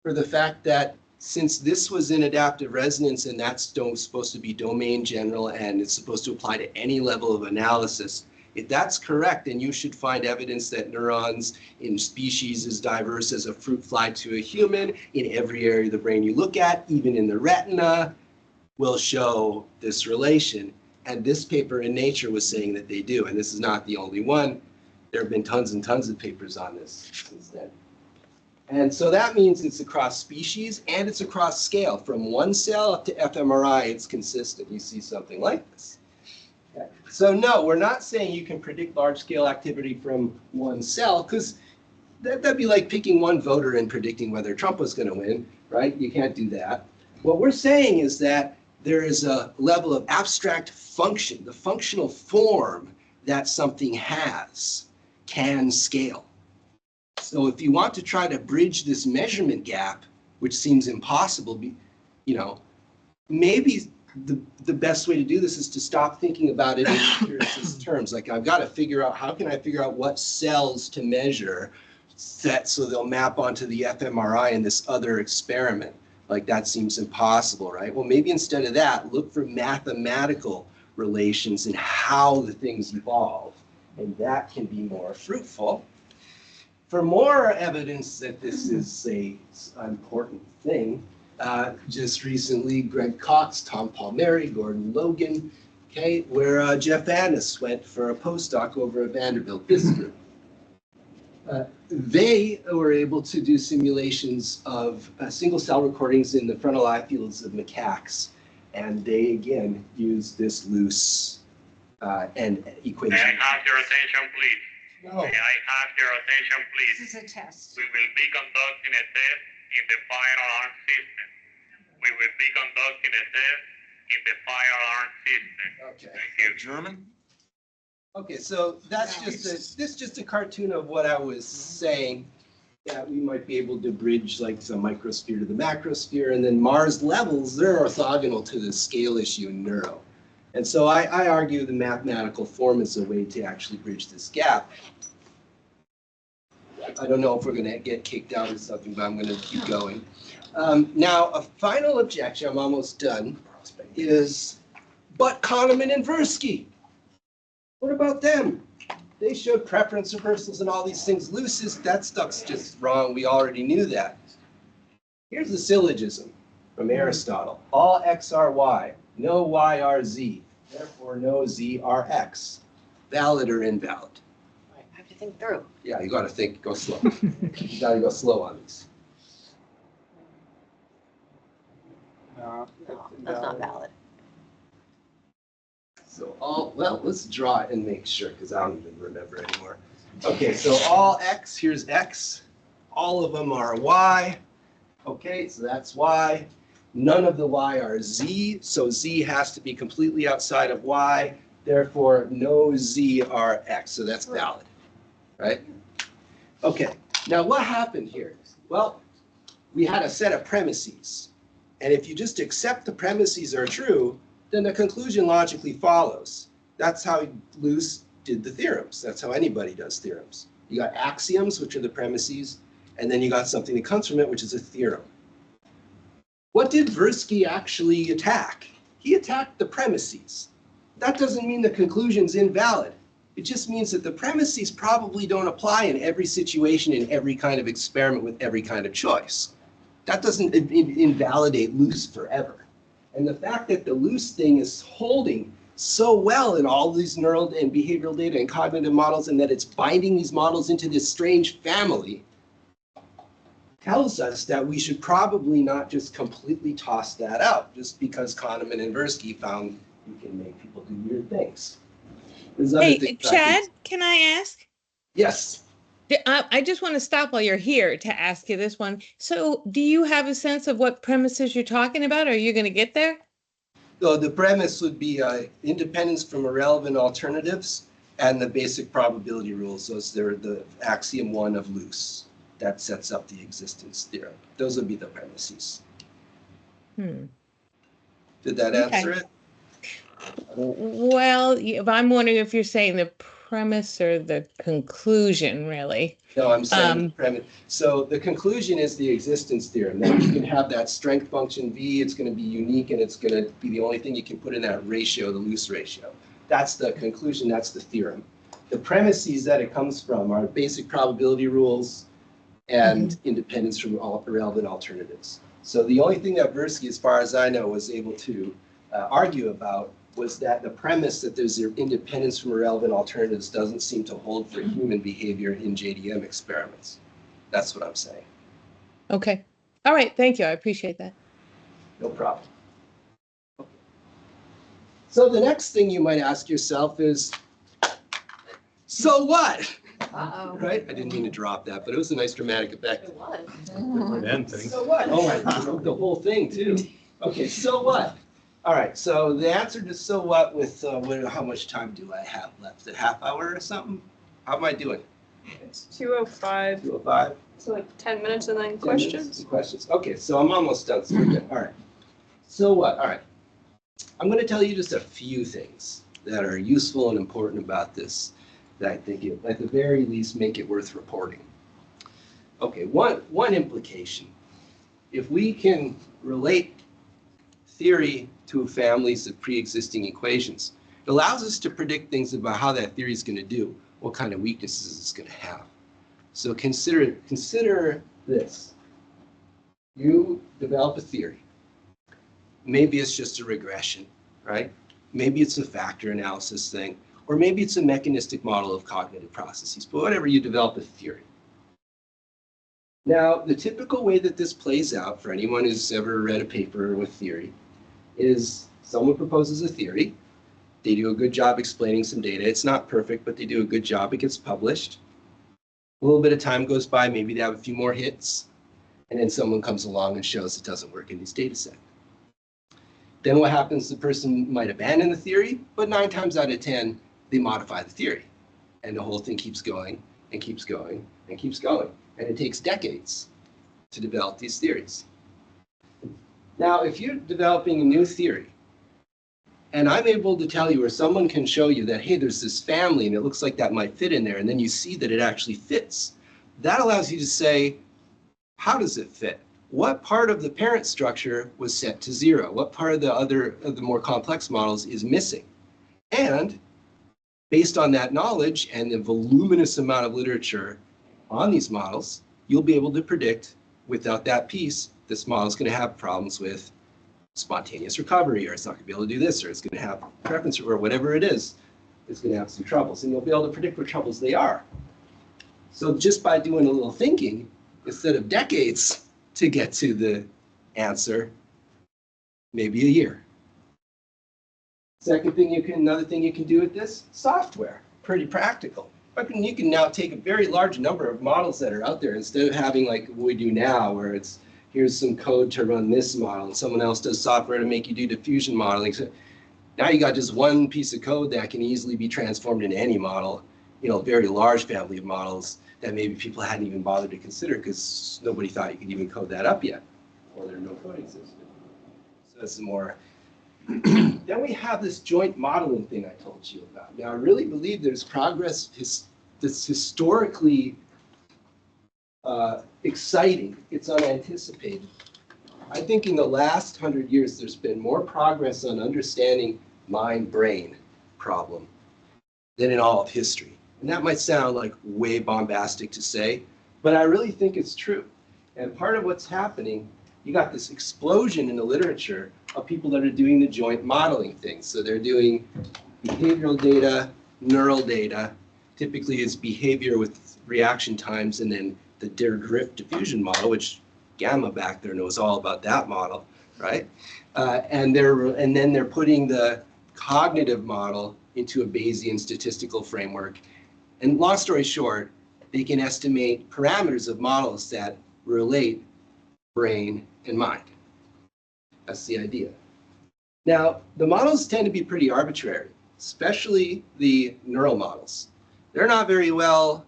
for the fact that since this was in adaptive resonance and that's supposed to be domain general and it's supposed to apply to any level of analysis, if that's correct, then you should find evidence that neurons in species as diverse as a fruit fly to a human in every area of the brain you look at, even in the retina, will show this relation. And this paper in Nature was saying that they do, and this is not the only one. There have been tons and tons of papers on this since then. And so that means it's across species and it's across scale. From one cell up to fMRI, it's consistent. You see something like this. Okay. So no, we're not saying you can predict large-scale activity from one cell, because that'd be like picking one voter and predicting whether Trump was going to win, right? You can't do that. What we're saying is that there is a level of abstract function, the functional form that something has can scale. So if you want to try to bridge this measurement gap, which seems impossible, maybe the best way to do this is to stop thinking about it in empiricist terms. Like, I've got to figure out, how can I figure out what cells to measure set so they'll map onto the fMRI in this other experiment. Like that seems impossible, right? Well, maybe instead of that, look for mathematical relations in how the things evolve, and that can be more fruitful. For more evidence that this is an important thing, just recently, Greg Cox, Tom Palmieri, Gordon Logan, okay, where Jeff Annis went for a postdoc over at Vanderbilt, this group. They were able to do simulations of single cell recordings in the frontal eye fields of macaques. And they, again, used this loose and equation. May I have your attention, please? No. May I have your attention, please? This is a test. We will be conducting a test in the firearm system. We will be conducting a test in the firearm system. Okay. Thank you. German? Okay, so that's just a cartoon of what I was saying, that we might be able to bridge like the microsphere to the macrosphere, and then Mars levels, they're orthogonal to the scale issue in neuro. And so I argue the mathematical form is a way to actually bridge this gap. I don't know if we're going to get kicked out or something, but I'm going to keep going. Now, a final objection, I'm almost done, is, but Kahneman and Tversky. What about them? They showed preference reversals and all these things. Lucis, that stuff's just wrong. We already knew that. Here's the syllogism from Aristotle. All x are y, no y are z. Therefore, no z are x. Valid or invalid? I have to think through. Yeah, you got to think, go slow. You got to go slow on these. No, that's not valid. So well, let's draw it and make sure, because I don't even remember anymore. Okay, so all x, here's x. All of them are y. Okay, so that's y. None of the y are z, so z has to be completely outside of y. Therefore, no z are x, so that's valid, right? Okay, now what happened here? Well, we had a set of premises. And if you just accept the premises are true, then the conclusion logically follows. That's how Luce did the theorems. That's how anybody does theorems. You got axioms, which are the premises, and then you got something that comes from it, which is a theorem. What did Tversky actually attack? He attacked the premises. That doesn't mean the conclusion's invalid. It just means that the premises probably don't apply in every situation, in every kind of experiment, with every kind of choice. That doesn't invalidate Luce forever. And the fact that the Luce thing is holding so well in all these neural and behavioral data and cognitive models, and that it's binding these models into this strange family, tells us that we should probably not just completely toss that out just because Kahneman and Tversky found you can make people do weird things. Hey, Chad, can I ask? Yes. I just want to stop while you're here to ask you this one. So do you have a sense of what premises you're talking about? Are you going to get there? So the premise would be independence from irrelevant alternatives and the basic probability rules. Those are the axiom 1 of Luce. That sets up the existence theorem. Those would be the premises. Did that answer it? Well, I'm wondering if you're saying the premise or the conclusion, really. No, I'm saying the premise. So the conclusion is the existence theorem. That you can have that strength function V, it's going to be unique, and it's going to be the only thing you can put in that ratio, the Luce ratio. That's the conclusion, that's the theorem. The premises that it comes from are basic probability rules and independence from irrelevant alternatives. So the only thing that Tversky, as far as I know, was able to argue about was that the premise that there's independence from irrelevant alternatives doesn't seem to hold for human behavior in JDM experiments. That's what I'm saying. Okay. All right. Thank you. I appreciate that. No problem. Okay. So the next thing you might ask yourself is, so what? Uh-oh. Right? I didn't mean to drop that, but it was a nice dramatic effect. It was. End thing. So what? Oh, I wrote the whole thing too. Okay, so what? All right, so the answer to so what with how much time do I have left? A half hour or something? How am I doing? It's 2:05. 2:05? So like 10 minutes and then 10 questions? minutes and questions. Okay, so I'm almost done. So we're good. All right. So what? All right. I'm going to tell you just a few things that are useful and important about this that I think, at the very least, make it worth reporting. Okay, one implication. If we can relate theory to families of pre-existing equations, it allows us to predict things about how that theory is going to do, what kind of weaknesses it's going to have. So consider this. You develop a theory. Maybe it's just a regression, right? Maybe it's a factor analysis thing, or maybe it's a mechanistic model of cognitive processes, but whatever, you develop a theory. Now, the typical way that this plays out for anyone who's ever read a paper with theory is someone proposes a theory. They do a good job explaining some data. It's not perfect, but they do a good job. It gets published. A little bit of time goes by. Maybe they have a few more hits. And then someone comes along and shows it doesn't work in these data set. Then what happens, the person might abandon the theory, but 9 times out of 10, they modify the theory. And the whole thing keeps going and keeps going and keeps going. And it takes decades to develop these theories. Now, if you're developing a new theory, and I'm able to tell you, or someone can show you that, hey, there's this family and it looks like that might fit in there, and then you see that it actually fits, that allows you to say, how does it fit? What part of the parent structure was set to 0? What part of the more complex models is missing? And based on that knowledge and the voluminous amount of literature on these models, you'll be able to predict, without that piece, this model is going to have problems with spontaneous recovery, or it's not going to be able to do this, or it's going to have preference, or whatever it is, it's going to have some troubles. And you'll be able to predict what troubles they are. So just by doing a little thinking, instead of decades to get to the answer, maybe a year. Another thing you can do with this, software, pretty practical. You can now take a very large number of models that are out there, instead of having like what we do now, where it's, here's some code to run this model, and someone else does software to make you do diffusion modeling. So now you got just one piece of code that can easily be transformed into any model, a very large family of models that maybe people hadn't even bothered to consider because nobody thought you could even code that up yet, or there are no coding systems. So that's more. Then we have this joint modeling thing I told you about. Now, I really believe there's progress that's historically exciting. It's unanticipated. I think in the last 100 years, there's been more progress on understanding mind-brain problem than in all of history. And that might sound like way bombastic to say, but I really think it's true. And part of what's happening, you got this explosion in the literature of people that are doing the joint modeling thing. So they're doing behavioral data, neural data. Typically it's behavior with reaction times, and then the drift diffusion model, which Gamma back there knows all about that model, right? And then they're putting the cognitive model into a Bayesian statistical framework. And long story short, they can estimate parameters of models that relate brain and mind. That's the idea. Now, the models tend to be pretty arbitrary, especially the neural models. They're not very well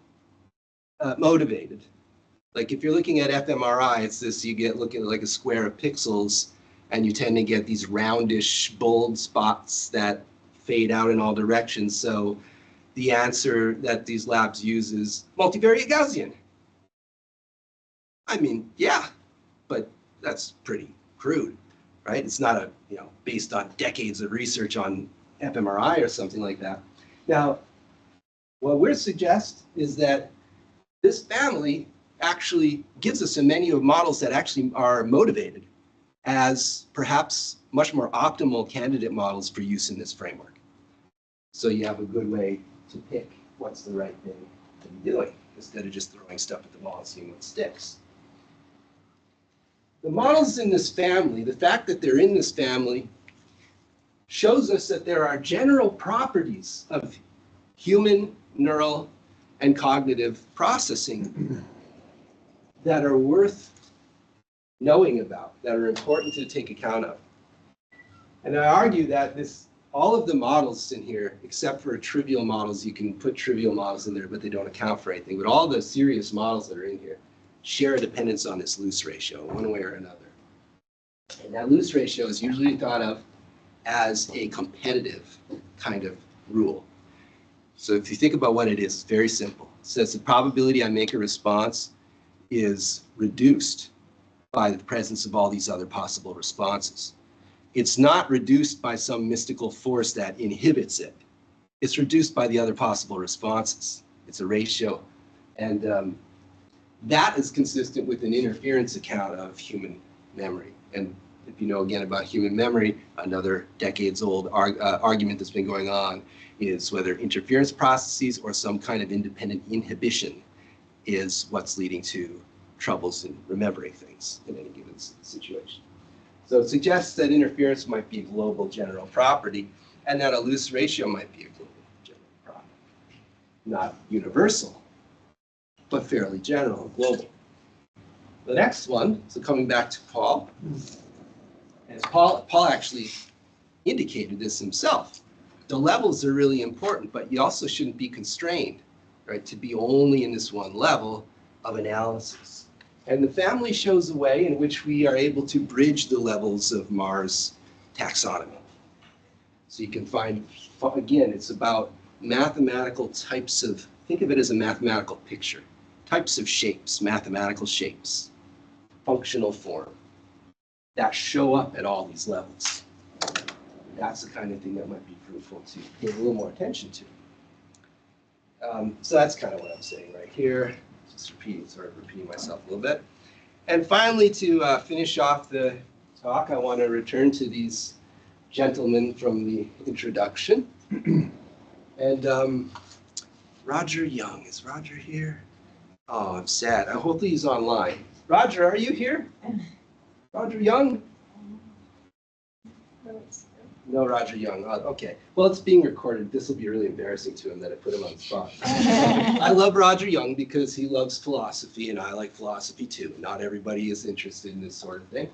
motivated. Like if you're looking at fMRI, it's this, you get looking at like a square of pixels, and you tend to get these roundish, bold spots that fade out in all directions. So the answer that these labs use is multivariate Gaussian. I mean, yeah, but that's pretty crude, right? It's not based on decades of research on fMRI or something like that. Now, what we suggest is that this family actually gives us a menu of models that actually are motivated as perhaps much more optimal candidate models for use in this framework. So you have a good way to pick what's the right thing to be doing, instead of just throwing stuff at the wall and seeing what sticks. The models in this family, the fact that they're in this family, shows us that there are general properties of human neural and cognitive processing that are worth knowing about, that are important to take account of. And I argue that all of the models in here, except for trivial models, you can put trivial models in there, but they don't account for anything. But all the serious models that are in here share a dependence on this loose ratio, one way or another. And that loose ratio is usually thought of as a competitive kind of rule. So if you think about what it is, it's very simple. It says the probability I make a response is reduced by the presence of all these other possible responses. It's not reduced by some mystical force that inhibits it. It's reduced by the other possible responses. It's a ratio. And that is consistent with an interference account of human memory. And if you know again about human memory, another decades-old argument that's been going on is whether interference processes or some kind of independent inhibition is what's leading to troubles in remembering things in any given situation. So it suggests that interference might be a global general property and that a loose ratio might be a global general property. Not universal, but fairly general, global. The next one, so coming back to Paul, as Paul actually indicated this himself. The levels are really important, but you also shouldn't be constrained, right, to be only in this one level of analysis. And the family shows a way in which we are able to bridge the levels of Mars taxonomy. So you can find, again, it's about mathematical types of, think of it as a mathematical picture, types of shapes, mathematical shapes, functional form, that show up at all these levels. That's the kind of thing that might be fruitful to pay a little more attention to. So that's kind of what I'm saying right here. Just repeating myself a little bit. And finally, to finish off the talk, I want to return to these gentlemen from the introduction. And Roger Young, is Roger here? Oh, I'm sad. Hopefully he's online. Roger, are you here? Roger Young? No, Roger Young. Okay. Well, it's being recorded. This will be really embarrassing to him that I put him on the spot. I love Roger Young because he loves philosophy, and I like philosophy too. Not everybody is interested in this sort of thing.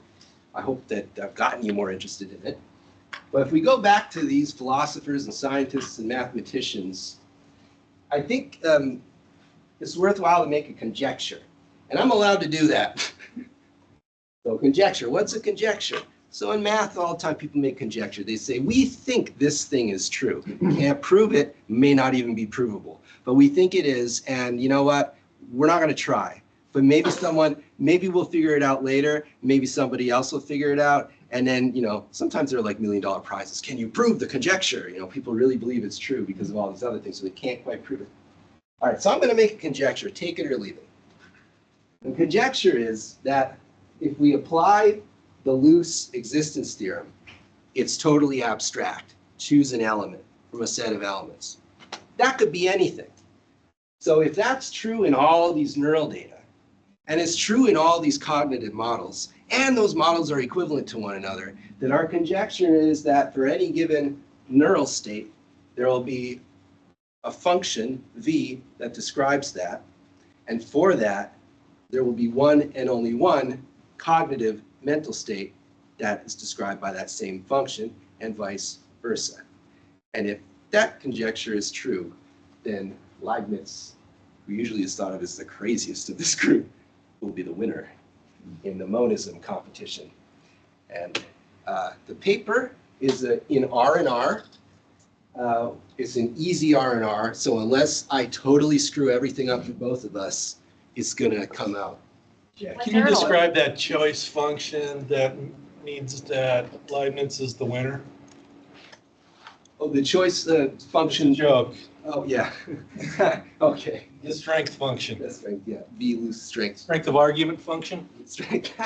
I hope that I've gotten you more interested in it. But if we go back to these philosophers and scientists and mathematicians, I think it's worthwhile to make a conjecture. And I'm allowed to do that. So conjecture, what's a conjecture? So in math, all the time people make conjecture. They say, we think this thing is true. Can't prove it, may not even be provable. But we think it is, and you know what? We're not gonna try. But maybe we'll figure it out later. Maybe somebody else will figure it out. And then, sometimes they're like $1 million prizes. Can you prove the conjecture? People really believe it's true because of all these other things, so they can't quite prove it. All right, so I'm gonna make a conjecture, take it or leave it. The conjecture is that if we apply the loose existence theorem, it's totally abstract. Choose an element from a set of elements. That could be anything. So if that's true in all these neural data, and it's true in all these cognitive models, and those models are equivalent to one another, then our conjecture is that for any given neural state, there will be a function, v, that describes that, and for that, there will be one and only one cognitive mental state that is described by that same function, and vice versa. And if that conjecture is true, then Leibniz, who usually is thought of as the craziest of this group, will be the winner in the monism competition. And the paper is in R&R. It's an easy R&R, so unless I totally screw everything up for both of us, it's gonna come out. Yeah. Can you describe that choice function that means that Leibniz is the winner? Oh, the choice function. Joke. Oh, yeah. Okay. The strength function. That's right, yeah. V loose strength. Strength of argument function. Strength.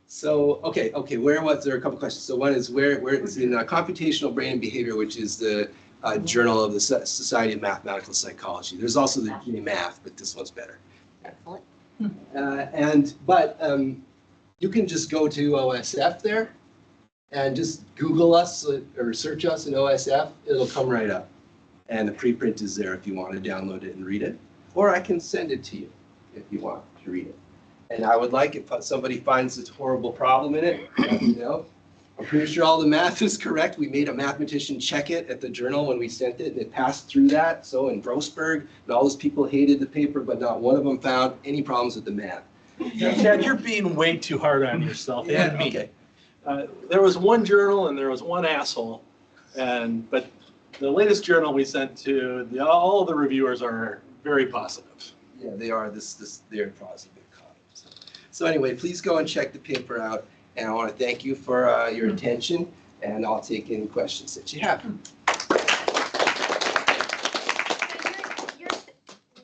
So, okay. Where was there? A couple questions. So one is where it's in Computational Brain and Behavior, which is the journal of the Society of Mathematical Psychology. There's also the J-Math, but this one's better. Excellent. But you can just go to OSF there and just Google us or search us in OSF. It'll come right up. And the preprint is there if you want to download it and read it. Or I can send it to you if you want to read it. And I would like if somebody finds this horrible problem in it, let me know. I'm pretty sure all the math is correct. We made a mathematician check it at the journal when we sent it, and it passed through that. So in Grossberg, and all those people hated the paper, but not one of them found any problems with the math. Chad, you're being way too hard on yourself and me. Okay. There was one journal and there was one asshole, but the latest journal we sent to all the reviewers are very positive. Yeah, they are. They're positive. So anyway, please go and check the paper out. And I want to thank you for your attention, and I'll take any questions that you have.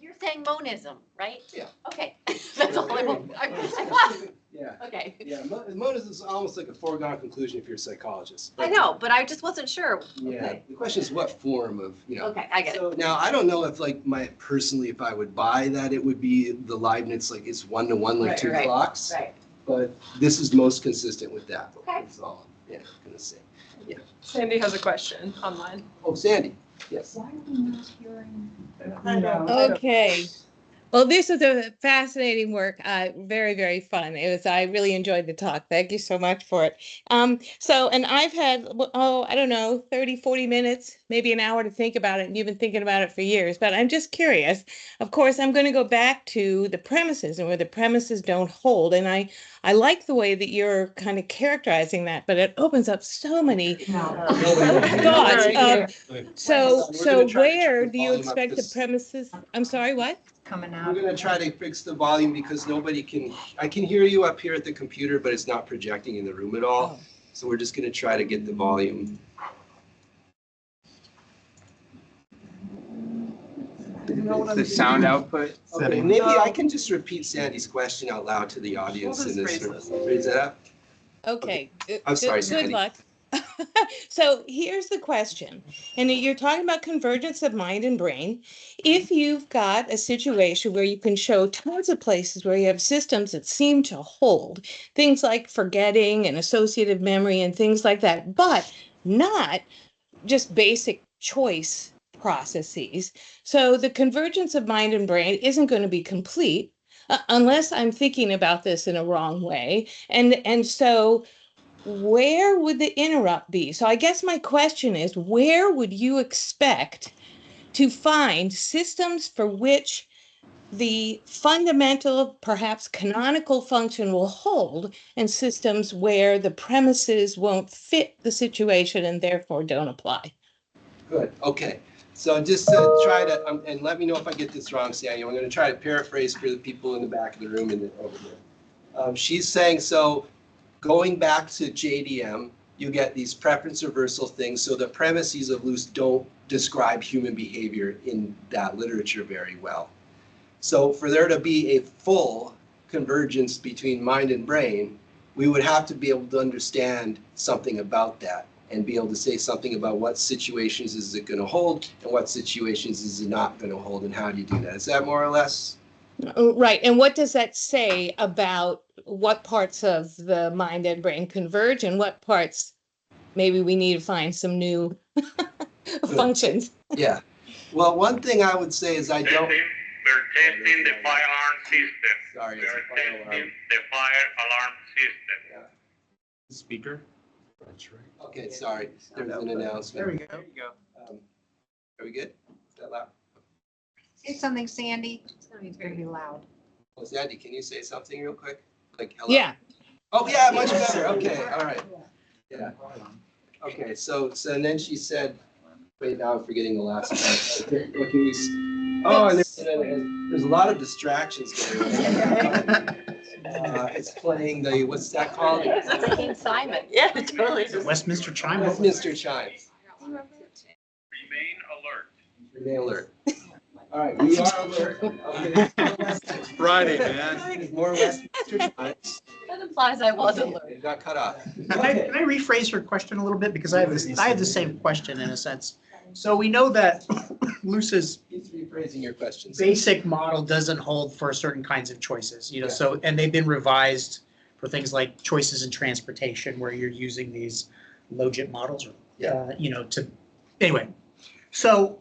You're saying monism, right? Yeah. Okay, that's all I want. Yeah. Okay. Yeah, monism is almost like a foregone conclusion if you're a psychologist. I know, but I just wasn't sure. Yeah, Okay. the question is what form of, Okay, I get it. So now, I don't know if like personally, if I would buy that, it would be the Leibniz, like it's 1-to-1, like Right, two right, clocks. Right. But this is most consistent with that. Okay. That's all, gonna say. Sandy has a question online. Oh, Sandy, yes. Why are we not hearing? Okay. Well, this is a fascinating work. Very, very fun. I really enjoyed the talk. Thank you so much for it. And I've had, I don't know, 30, 40 minutes, maybe an hour to think about it. And you've been thinking about it for years, but I'm just curious. Of course, I'm going to go back to the premises and where the premises don't hold. And I like the way that you're kind of characterizing that, but it opens up so many thoughts. So where do you expect the premises? I'm sorry, what? Coming We're out. gonna try to fix the volume because I can hear you up here at the computer, but it's not projecting in the room at all. So we're just gonna try to get the volume. The sound output. Okay, maybe I can just repeat Sandy's question out loud to the audience in this room. Raise that up. Okay. I'm sorry, Good Sandy. luck. So here's the question, and you're talking about convergence of mind and brain. If you've got a situation where you can show tons of places where you have systems that seem to hold, things like forgetting and associative memory and things like that, but not just basic choice processes. So the convergence of mind and brain isn't going to be complete unless I'm thinking about this in a wrong way. And so where would the interrupt be? So I guess my question is, where would you expect to find systems for which the fundamental, perhaps canonical function will hold, and systems where the premises won't fit the situation and therefore don't apply? Good, okay. So just to try to, and let me know if I get this wrong, Sandy. I'm gonna try to paraphrase for the people in the back of the room and then over here. She's saying, so going back to JDM, you get these preference reversal things. So the premises of Luce don't describe human behavior in that literature very well. So for there to be a full convergence between mind and brain, we would have to be able to understand something about that and be able to say something about what situations is it going to hold and what situations is it not going to hold, and how do you do that? Is that more or less? Right. And what does that say about what parts of the mind and brain converge and what parts maybe we need to find some new functions? Yeah. Well, one thing I would say is I don't. We're testing the fire alarm system. Sorry, We're it's a fire alarm. testing the fire alarm system. Speaker. That's right. Okay, sorry. There's an announcement. There we go. Are we good? Is that loud? Say something, Sandy. It's going to be loud. Oh, Sandy, can you say something real quick? Like hello? Yeah. Oh, yeah, much better. Okay, all right. Yeah. Okay, so and then she said, wait, now I'm forgetting the last part. Okay, what can we oh, and there's a lot of distractions going on. It's playing the, what's that called? It's like King Simon. Yeah, totally. Westminster Chime. Westminster Chimes. Remain alert. Remain alert. All right, we are alert. Okay. It's Friday, man. There's more Westminster Chimes. That implies I was alert. It got cut off. Can I rephrase her question a little bit? Because I have the same question in a sense. So we know that Luce's Keep rephrasing your questions. basic model doesn't hold for certain kinds of choices, Yeah. so, and they've been revised for things like choices in transportation, where you're using these logit models, or, anyway. So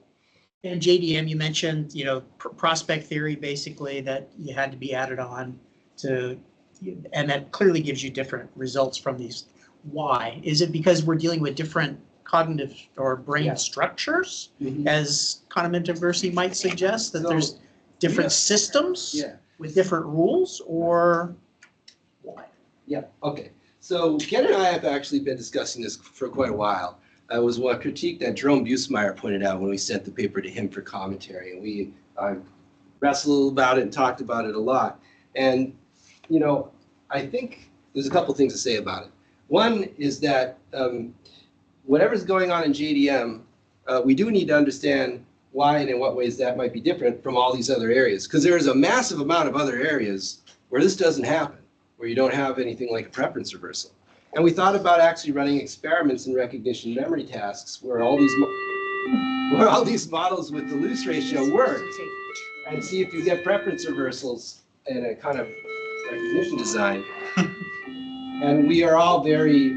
in JDM, you mentioned, prospect theory, basically, that you had to be added on to, and that clearly gives you different results from these. Why? Is it because we're dealing with different cognitive or brain structures, as Converging might suggest, that there's different systems with different rules, or why? Yeah, okay. So Ken and I have actually been discussing this for quite a while. It was one critique that Jerome Busemeyer pointed out when we sent the paper to him for commentary, and we wrestled about it and talked about it a lot. And, I think there's a couple things to say about it. One is that whatever's going on in JDM, we do need to understand why and in what ways that might be different from all these other areas. Because there is a massive amount of other areas where this doesn't happen, where you don't have anything like a preference reversal. And we thought about actually running experiments in recognition memory tasks where all these models with the loose ratio work, and see if you get preference reversals in a kind of recognition design. And we are all very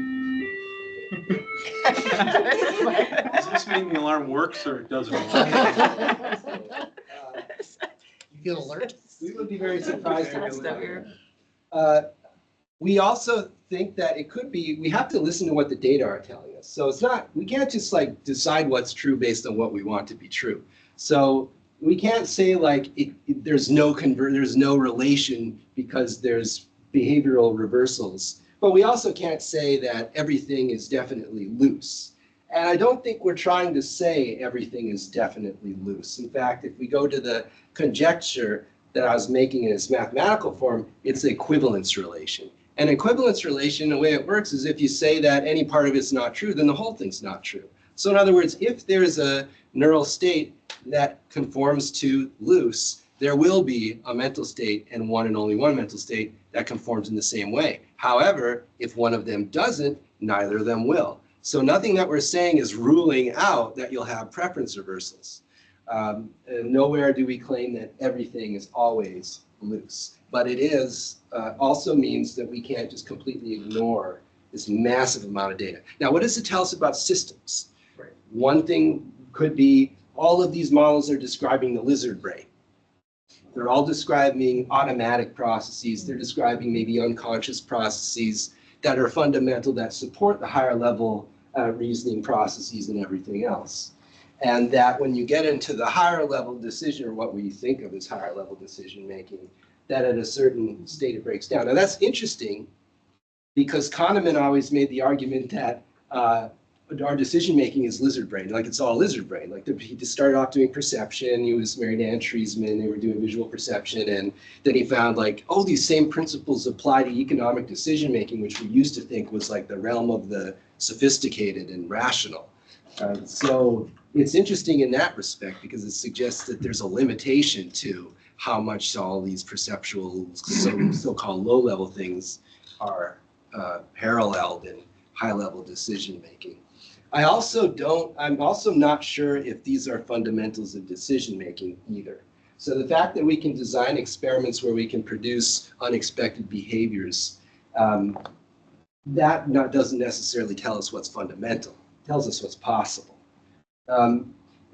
Does this mean the alarm works or it doesn't? You feel alert? We would be very surprised. That's weird. We also think that it could be, we have to listen to what the data are telling us. So it's not, we can't just like decide what's true based on what we want to be true. So we can't say like there's no relation because there's behavioral reversals. But we also can't say that everything is definitely loose. And I don't think we're trying to say everything is definitely loose. In fact, if we go to the conjecture that I was making in its mathematical form, it's the equivalence relation. An equivalence relation, the way it works is if you say that any part of it's not true, then the whole thing's not true. So in other words, if there's a neural state that conforms to loose, there will be a mental state and one and only one mental state that conforms in the same way. However, if one of them doesn't, neither of them will. So nothing that we're saying is ruling out that you'll have preference reversals. Nowhere do we claim that everything is always loose. But it is also means that we can't just completely ignore this massive amount of data. Now, what does it tell us about systems? Right. One thing could be all of these models are describing the lizard brain. They're all describing automatic processes. They're describing maybe unconscious processes that are fundamental, that support the higher level reasoning processes and everything else. And that when you get into the higher level decision, or what we think of as higher level decision making, that at a certain state it breaks down. Now that's interesting because Kahneman always made the argument that our decision making is lizard brain, like it's all lizard brain. Like he just started off doing perception. He was married to Anne Treisman. They were doing visual perception, and then he found like, oh, these same principles apply to economic decision making, which we used to think was like the realm of the sophisticated and rational. So it's interesting in that respect because it suggests that there's a limitation to how much all these perceptual, so-called low-level things are paralleled in high-level decision making. I'm also not sure if these are fundamentals of decision making either. So the fact that we can design experiments where we can produce unexpected behaviors, that doesn't necessarily tell us what's fundamental. It tells us what's possible.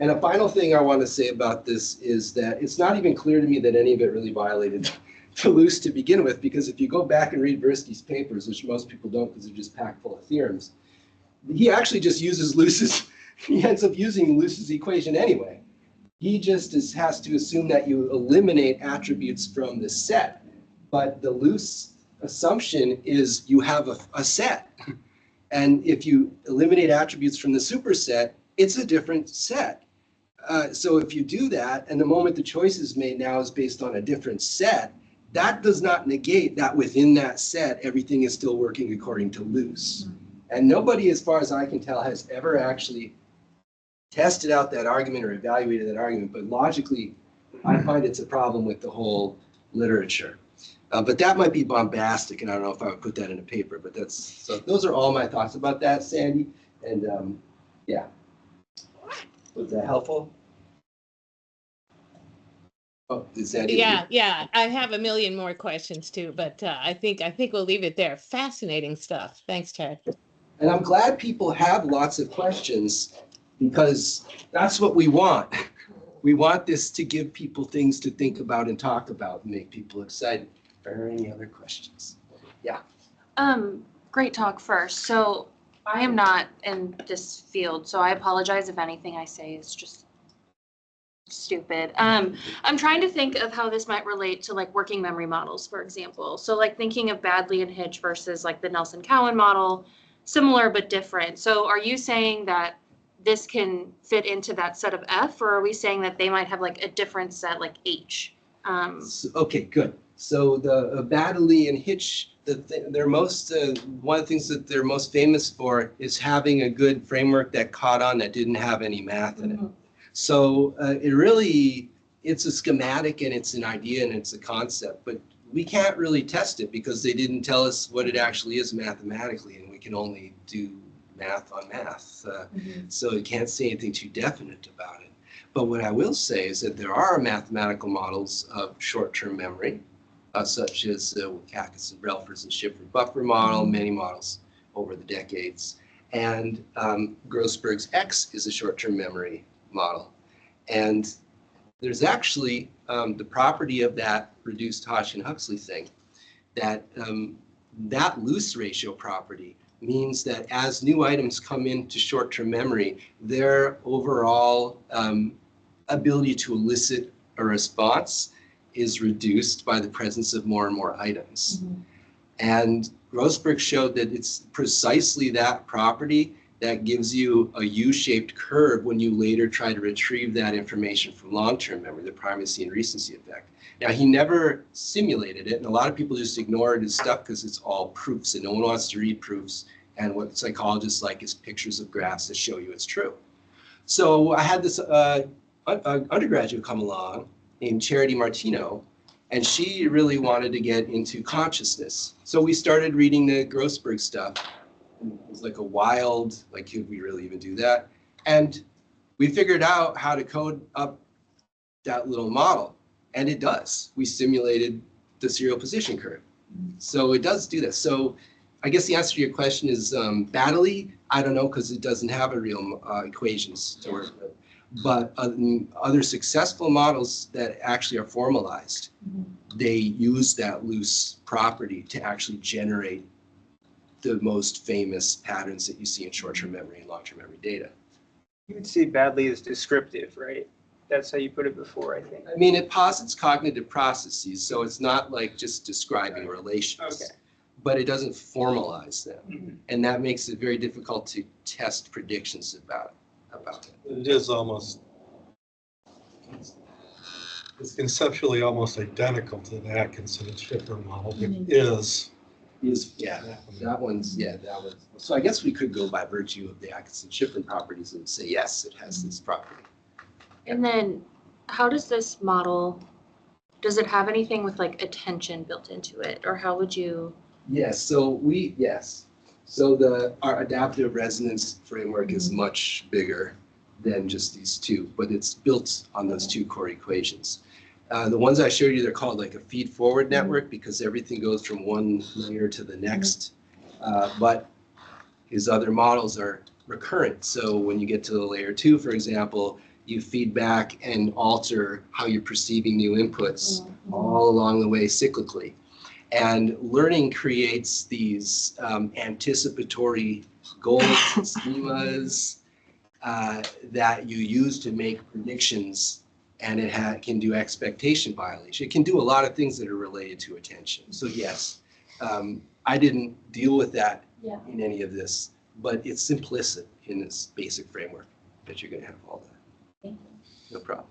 And a final thing I want to say about this is that it's not even clear to me that any of it really violated Toulouse to begin with, because if you go back and read Bursky's papers, which most people don't because they're just packed full of theorems, he actually just uses Luce's, he ends up using Luce's equation anyway. He just has to assume that you eliminate attributes from the set, but the Luce assumption is you have a set. And if you eliminate attributes from the superset, it's a different set. So if you do that, and the moment the choice is made now is based on a different set, that does not negate that within that set, everything is still working according to Luce. And nobody, as far as I can tell, has ever actually tested out that argument or evaluated that argument. But logically, I find it's a problem with the whole literature. But that might be bombastic, and I don't know if I would put that in a paper. But so those are all my thoughts about that, Sandy. And yeah, was that helpful? Oh, is that Yeah. I have a million more questions too, but I think we'll leave it there. Fascinating stuff. Thanks, Chad. And I'm glad people have lots of questions because that's what we want. We want this to give people things to think about and talk about and make people excited. Are there any other questions? Yeah. Great talk first. So I am not in this field, so I apologize if anything I say is just stupid. I'm trying to think of how this might relate to like working memory models, for example. So like thinking of Badley and Hitch versus like the Nelson-Cowan model, similar but different. So are you saying that this can fit into that set of F, or are we saying that they might have like a different set like H? Okay, good. So the Baddeley and Hitch they're most, one of the things that they're most famous for is having a good framework that caught on that didn't have any math in it. So it's a schematic and it's an idea and it's a concept, but we can't really test it because they didn't tell us what it actually is mathematically, and we can only do math on math. So you can't say anything too definite about it. But what I will say is that there are mathematical models of short-term memory, such as Atkinson, Relfors, and Schiffer buffer model, many models over the decades. And Grossberg's X is a short-term memory model. And there's actually the property of that reduced Hodgkin-Huxley thing, that that loose ratio property means that as new items come into short-term memory, their overall ability to elicit a response is reduced by the presence of more and more items. And Grossberg showed that it's precisely that property that gives you a U-shaped curve when you later try to retrieve that information from long-term memory, the primacy and recency effect. Now, he never simulated it, and a lot of people just ignore it as stuff because it's all proofs, and no one wants to read proofs. And what psychologists like is pictures of graphs that show you it's true. So I had this undergraduate come along named Charity Martino, and she really wanted to get into consciousness. So we started reading the Grossberg stuff. It was like a wild, like, could we really even do that? And we figured out how to code up that little model, and it does. We simulated the serial position curve. So it does do that. So I guess the answer to your question is badly, I don't know, because it doesn't have a real equations to work with. But other successful models that actually are formalized, they use that loose property to actually generate the most famous patterns that you see in short-term memory and long-term memory data. You would see badly as descriptive, right? That's how you put it before, I think. I mean, it posits cognitive processes, so it's not like just describing relations. Okay. But it doesn't formalize them. And that makes it very difficult to test predictions about it. It is almost, it's conceptually almost identical to the Atkinson and Schiffer model. It is. That one's. So I guess we could go by virtue of the Atkinson-Schiffer properties and say, yes, it has this property. And then how does this model, does it have anything with like attention built into it? Or how would you? Yes, so our adaptive resonance framework is much bigger than just these two, but it's built on those two core equations. The ones I showed you, they're called like a feed-forward network because everything goes from one layer to the next. But his other models are recurrent. So when you get to the layer 2, for example, you feed back and alter how you're perceiving new inputs all along the way cyclically. And learning creates these anticipatory goals and schemas that you use to make predictions, and it can do expectation violation. It can do a lot of things that are related to attention. So yes, I didn't deal with that in any of this, but it's implicit in this basic framework that you're going to have all that. Thank you. No problem.